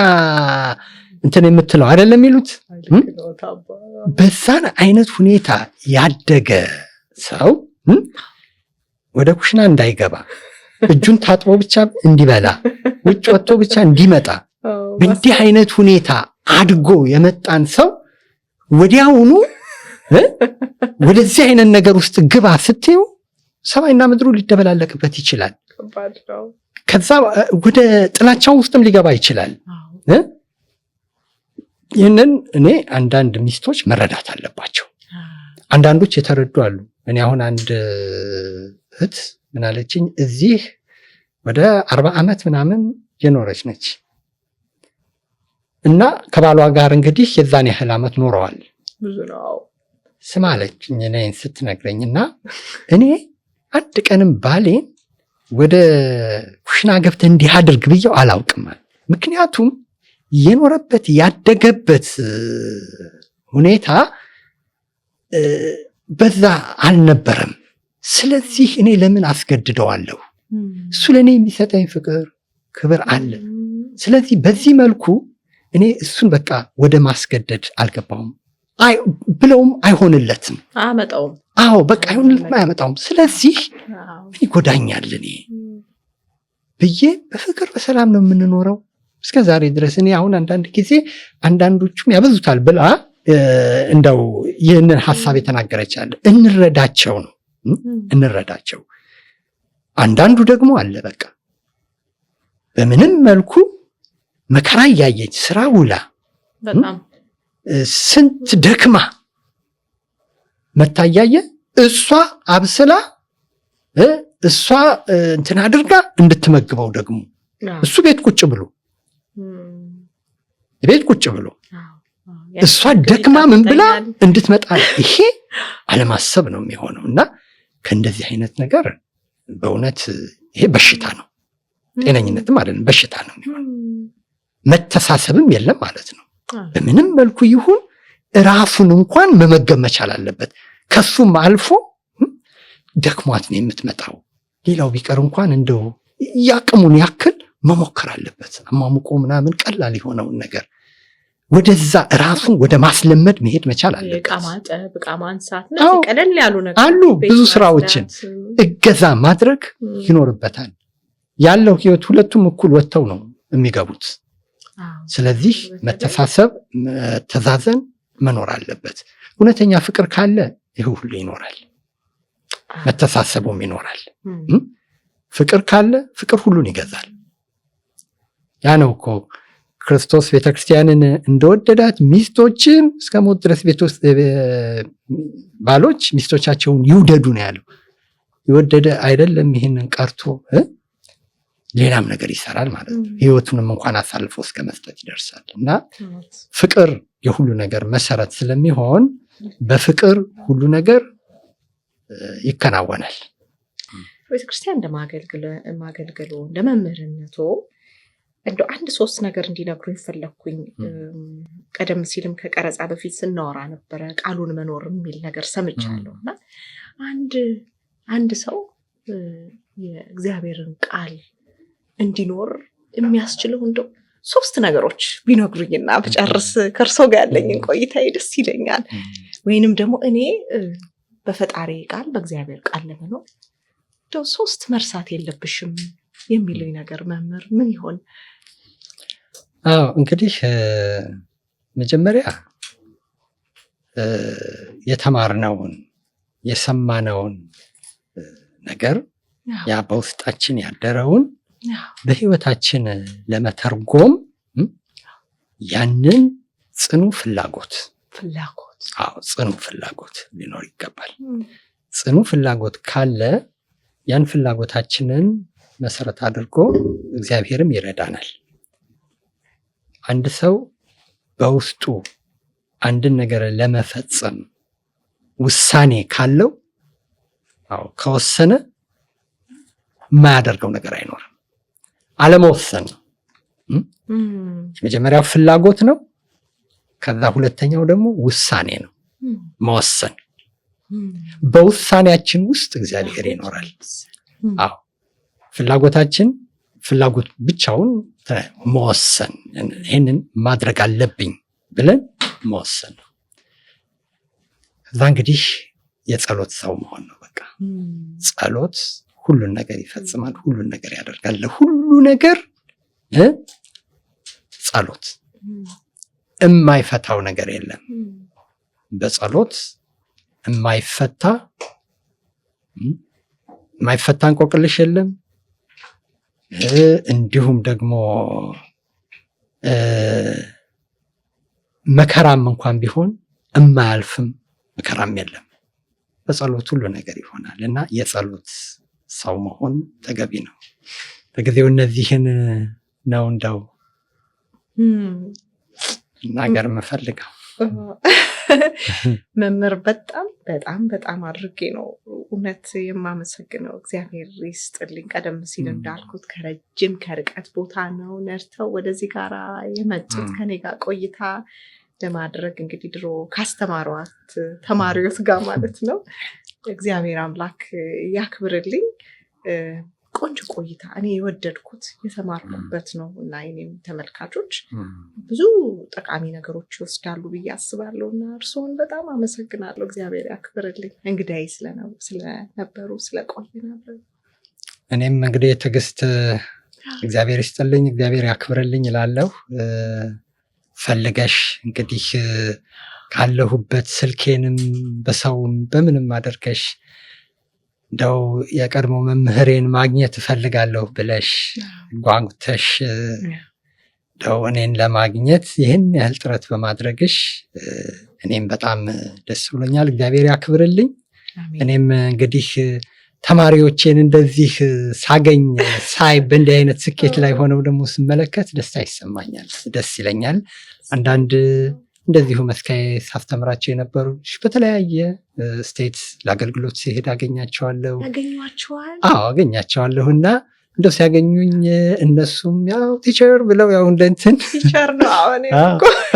እንትን የምትለው አይደለም የሚሉት? በዛን አይነት ሁኔታ ያደገ ሰው ወደ ኩሽና እንዳይገባ እጁን ታጥቦ ብቻ እንዲበላ ውጭ ወጥቶ ብቻ እንዲመጣ በእንዲህ አይነት ሁኔታ አድጎ የመጣን ሰው ወዲያውኑ ወደዚህ አይነት ነገር ውስጥ ግባ ስትዩ ሰማይና ምድሩ ሊደበላለቅበት ይችላል። ከዛ ወደ ጥላቻው ውስጥም ሊገባ ይችላል። ይህንን እኔ አንዳንድ ሚስቶች መረዳት አለባቸው። አንዳንዶች የተረዱ አሉ። እኔ አሁን አንድ እህት ምን አለችኝ፣ እዚህ ወደ 40 ዓመት ምናምን የኖረች ነች እና ከባሏ ጋር እንግዲህ የዛን ያህል ዓመት ኖረዋል። ስማ አለችኝ እኔን ስትነግረኝና እኔ አንድ ቀንም ባሌን ወደ ኩሽና ገብተህ እንዲህ አድርግ ብየው አላውቅም። ምክንያቱም የኖረበት ያደገበት ሁኔታ በዛ አልነበረም። ስለዚህ እኔ ለምን አስገድደዋለሁ? እሱ ለእኔ የሚሰጠኝ ፍቅር፣ ክብር አለ። ስለዚህ በዚህ መልኩ እኔ እሱን በቃ ወደ ማስገደድ አልገባውም። ብለውም አይሆንለትም፣ አያመጣውም። አዎ በቃ አይሆንለትም፣ አያመጣውም። ስለዚህ ይጎዳኛል እኔ ብዬ በፍቅር በሰላም ነው የምንኖረው እስከ ዛሬ ድረስ። እኔ አሁን አንዳንድ ጊዜ አንዳንዶቹም ያበዙታል ብላ እንደው ይህንን ሐሳብ የተናገረቻለ እንረዳቸው ነው እንረዳቸው። አንዳንዱ ደግሞ አለ በቃ በምንም መልኩ መከራ እያየች ስራ ውላ በጣም ስንት ደክማ መታያየ እሷ አብስላ እሷ እንትን አድርጋ እንድትመግበው ደግሞ እሱ ቤት ቁጭ ብሎ እሷ ደክማ ምን ብላ እንድትመጣ ይሄ አለማሰብ ነው የሚሆነው። እና ከእንደዚህ አይነት ነገር በእውነት ይሄ በሽታ ነው፣ ጤነኝነትም አይደለም፣ በሽታ ነው የሚሆነው። መተሳሰብም የለም ማለት ነው። በምንም መልኩ ይሁን ራሱን እንኳን መመገብ መቻል አለበት። ከሱም አልፎ ደክሟት ነው የምትመጣው። ሌላው ቢቀር እንኳን እንደው ያቅሙን ያክል መሞከር አለበት። አማሙቆ ምናምን ቀላል የሆነውን ነገር ወደዛ ራሱን ወደ ማስለመድ መሄድ መቻል አለበት። ዕቃ ማጠብ፣ ዕቃ ማንሳት፣ ቀለል ያሉ ነገሮች አሉ። ብዙ ስራዎችን እገዛ ማድረግ ይኖርበታል። ያለው ህይወት ሁለቱም እኩል ወጥተው ነው የሚገቡት። ስለዚህ መተሳሰብ፣ መተዛዘን መኖር አለበት። እውነተኛ ፍቅር ካለ ይህ ሁሉ ይኖራል፣ መተሳሰቡም ይኖራል። ፍቅር ካለ ፍቅር ሁሉን ይገዛል። ያ ነው እኮ ክርስቶስ ቤተክርስቲያንን እንደወደዳት ሚስቶችን እስከ ሞት ድረስ ቤት ውስጥ ባሎች ሚስቶቻቸውን ይውደዱ ነው ያለው። የወደደ አይደለም ይህንን ቀርቶ ሌላም ነገር ይሰራል ማለት ነው። ህይወቱንም እንኳን አሳልፎ እስከ መስጠት ይደርሳል። እና ፍቅር የሁሉ ነገር መሰረት ስለሚሆን በፍቅር ሁሉ ነገር ይከናወናል። ቤተክርስቲያን እንደማገልገሉ እንደ መምህርነቱ እንደው 1-3 ነገር እንዲነግሩ ይፈለኩኝ። ቀደም ሲልም ከቀረጻ በፊት ስናወራ ነበረ ቃሉን መኖር የሚል ነገር ሰምቻለሁ። እና አንድ ሰው የእግዚአብሔርን ቃል እንዲኖር የሚያስችለው እንደው 3 ነገሮች ቢነግሩኝና በጨርስ ከእርሶ ጋር ያለኝን ቆይታ ደስ ይለኛል። ወይንም ደግሞ እኔ በፈጣሪ ቃል በእግዚአብሔር ቃል ለመኖር እንደው 3 መርሳት የለብሽም የሚሉኝ ነገር መምህር ምን ይሆን? እንግዲህ መጀመሪያ የተማርነውን የሰማነውን ነገር ያ በውስጣችን ያደረውን በህይወታችን ለመተርጎም ያንን ጽኑ ፍላጎት ጽኑ ፍላጎት ሊኖር ይገባል። ጽኑ ፍላጎት ካለ ያን ፍላጎታችንን መሰረት አድርጎ እግዚአብሔርም ይረዳናል። አንድ ሰው በውስጡ አንድን ነገር ለመፈጸም ውሳኔ ካለው ከወሰነ የማያደርገው ነገር አይኖርም። አለመወሰን ነው። የመጀመሪያው ፍላጎት ነው። ከዛ ሁለተኛው ደግሞ ውሳኔ ነው፣ መወሰን። በውሳኔያችን ውስጥ እግዚአብሔር ይኖራል። ፍላጎታችን ፍላጎት ብቻውን መወሰን፣ ይህንን ማድረግ አለብኝ ብለን መወሰን ነው። ከዛ እንግዲህ የጸሎት ሰው መሆን ነው። በቃ ጸሎት ሁሉን ነገር ይፈጽማል፣ ሁሉን ነገር ያደርጋል። ለሁሉ ነገር ጸሎት የማይፈታው ነገር የለም። በጸሎት የማይፈታ እንቆቅልሽ የለም። እንዲሁም ደግሞ መከራም እንኳን ቢሆን የማያልፍም መከራም የለም። በጸሎት ሁሉ ነገር ይሆናል እና የጸሎት ሰው መሆን ተገቢ ነው። በጊዜው እነዚህን ነው እንደው እናገር የምፈልገው። መምህር በጣም በጣም በጣም አድርጌ ነው እውነት የማመሰግነው። እግዚአብሔር ይስጥልኝ። ቀደም ሲል እንዳልኩት ከርቀት ቦታ ነው ነርተው ወደዚህ ጋር የመጡት ከኔ ጋር ቆይታ ለማድረግ እንግዲህ ድሮ ካስተማሯት ተማሪዎች ጋር ማለት ነው። እግዚአብሔር አምላክ ያክብርልኝ። ቆንጆ ቆይታ እኔ የወደድኩት የተማርኩበት ነው እና እኔም ተመልካቾች ብዙ ጠቃሚ ነገሮች ይወስዳሉ ብዬ አስባለሁ እና እርስዎን በጣም አመሰግናለሁ። እግዚአብሔር ያክብርልኝ እንግዳይ ስለነበሩ ስለቆየናል። እኔም እንግዲህ ትዕግስት እግዚአብሔር ይስጥልኝ፣ እግዚአብሔር ያክብርልኝ እላለሁ። ፈልገሽ እንግዲህ ካለሁበት ስልኬንም በሰውም በምንም አድርገሽ እንደው የቀድሞ መምህሬን ማግኘት እፈልጋለሁ ብለሽ ጓጉተሽ እንደው እኔን ለማግኘት ይህን ያህል ጥረት በማድረግሽ እኔም በጣም ደስ ብሎኛል። እግዚአብሔር ያክብርልኝ። እኔም እንግዲህ ተማሪዎቼን እንደዚህ ሳይ በእንዲህ አይነት ስኬት ላይ ሆነው ደግሞ ስመለከት ደስታ ይሰማኛል፣ ደስ ይለኛል። አንዳንድ እንደዚሁ መስካዬ ሳስተምራቸው የነበሩ በተለያየ ስቴት ለአገልግሎት ሲሄድ አገኛቸዋለሁ። አገኛቸዋለሁ እና እንደው ሲያገኙኝ እነሱም ያው ቲቸር ብለው ያው እንደንትን ቲቸር ነው አሁን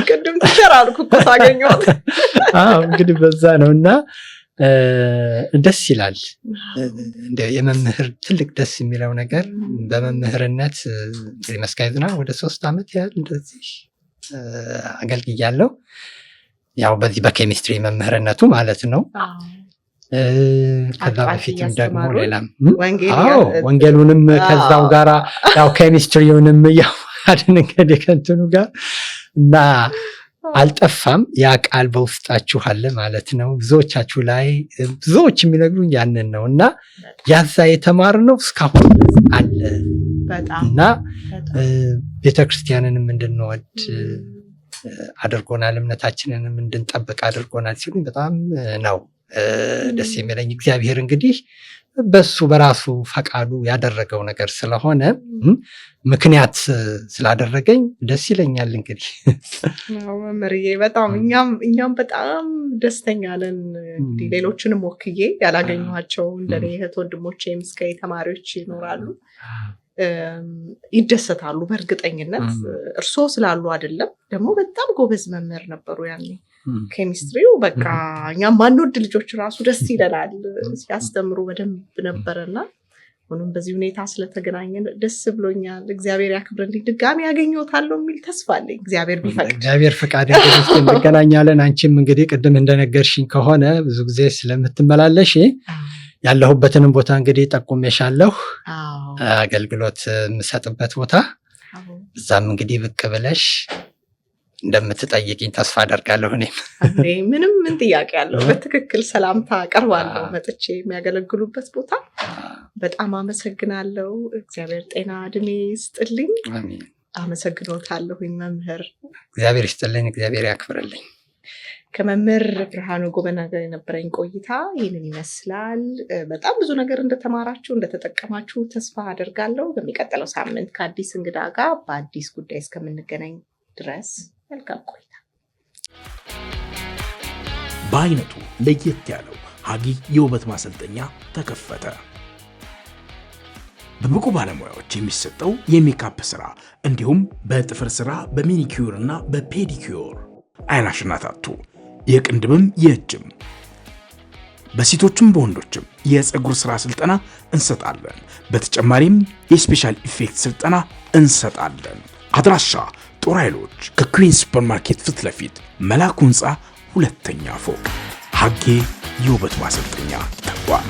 ቅድም ቲቸር አልኩ እኮ ሳገኘሁት። እንግዲህ በዛ ነው እና ደስ ይላል። የመምህር ትልቅ ደስ የሚለው ነገር በመምህርነት እንግዲህ መስካዬ ዝናብ ወደ 3 ዓመት ያህል እንደዚህ አገልግያለሁ። ያው በዚህ በኬሚስትሪ መምህርነቱ ማለት ነው። ከዛ በፊትም ደግሞ ሌላም ወንጌሉንም ከዛው ጋራ ያው ኬሚስትሪውንም ያዋሃድን እንግዲህ ከእንትኑ ጋር እና አልጠፋም። ያ ቃል በውስጣችሁ አለ ማለት ነው። ብዙዎቻችሁ ላይ ብዙዎች የሚነግሩኝ ያንን ነው እና ያዛ የተማርነው እስካሁን አለ እና ቤተክርስቲያንንም እንድንወድ አድርጎናል፣ እምነታችንንም እንድንጠብቅ አድርጎናል ሲሉኝ በጣም ነው ደስ የሚለኝ። እግዚአብሔር እንግዲህ በሱ በራሱ ፈቃዱ ያደረገው ነገር ስለሆነ ምክንያት ስላደረገኝ ደስ ይለኛል። እንግዲህ መምህርዬ በጣም እኛም በጣም ደስተኛ ነን። እንግዲህ ሌሎችንም ወክዬ ያላገኘኋቸው እንደኔ እህት ወንድሞቼ ምስካዬ ተማሪዎች ይኖራሉ፣ ይደሰታሉ በእርግጠኝነት። እርስዎ ስላሉ አይደለም፣ ደግሞ በጣም ጎበዝ መምህር ነበሩ ያኔ። ኬሚስትሪው በቃ እኛም ማንወድ ልጆች ራሱ ደስ ይለናል፣ ሲያስተምሩ በደንብ ነበረና አሁንም በዚህ ሁኔታ ስለተገናኘን ደስ ብሎኛል። እግዚአብሔር ያክብርልኝ። ድጋሚ ያገኘዎታለሁ የሚል ተስፋ አለኝ እግዚአብሔር ቢፈቅድ። እግዚአብሔር ፈቃድ እንግዲህ እንገናኛለን። አንቺም እንግዲህ ቅድም እንደነገርሽኝ ከሆነ ብዙ ጊዜ ስለምትመላለሽ ያለሁበትንም ቦታ እንግዲህ ጠቁሜሻለሁ፣ አገልግሎት የምሰጥበት ቦታ። እዛም እንግዲህ ብቅ ብለሽ እንደምትጠይቂኝ ተስፋ አደርጋለሁ። እኔም ምን ጥያቄ ያለው በትክክል ሰላምታ አቀርባለሁ መጥቼ የሚያገለግሉበት ቦታ። በጣም አመሰግናለሁ። እግዚአብሔር ጤና እድሜ ይስጥልኝ። አሜን። አመሰግኖታለሁኝ መምህር። እግዚአብሔር ይስጥልኝ፣ እግዚአብሔር ያክብርልኝ። ከመምህር ብርሃኑ ጎበና ጋር የነበረኝ ቆይታ ይህንን ይመስላል። በጣም ብዙ ነገር እንደተማራችሁ እንደተጠቀማችሁ ተስፋ አደርጋለሁ። በሚቀጥለው ሳምንት ከአዲስ እንግዳ ጋር በአዲስ ጉዳይ እስከምንገናኝ ድረስ መልካም ቆይታ። በአይነቱ ለየት ያለው ሀጊ የውበት ማሰልጠኛ ተከፈተ። በብቁ ባለሙያዎች የሚሰጠው የሜካፕ ስራ እንዲሁም በጥፍር ስራ፣ በሚኒኪዩር እና በፔዲኪዩር አይላሽና ታቱ፣ የቅንድብም የእጅም በሴቶችም በወንዶችም የፀጉር ስራ ስልጠና እንሰጣለን። በተጨማሪም የስፔሻል ኢፌክት ስልጠና እንሰጣለን። አድራሻ ጦር ኃይሎች ከኩዊን ሱፐርማርኬት ፊት ለፊት መላኩ ህንፃ 2ኛ ፎቅ ሀጌ የውበት ማሰልጠኛ ተቋም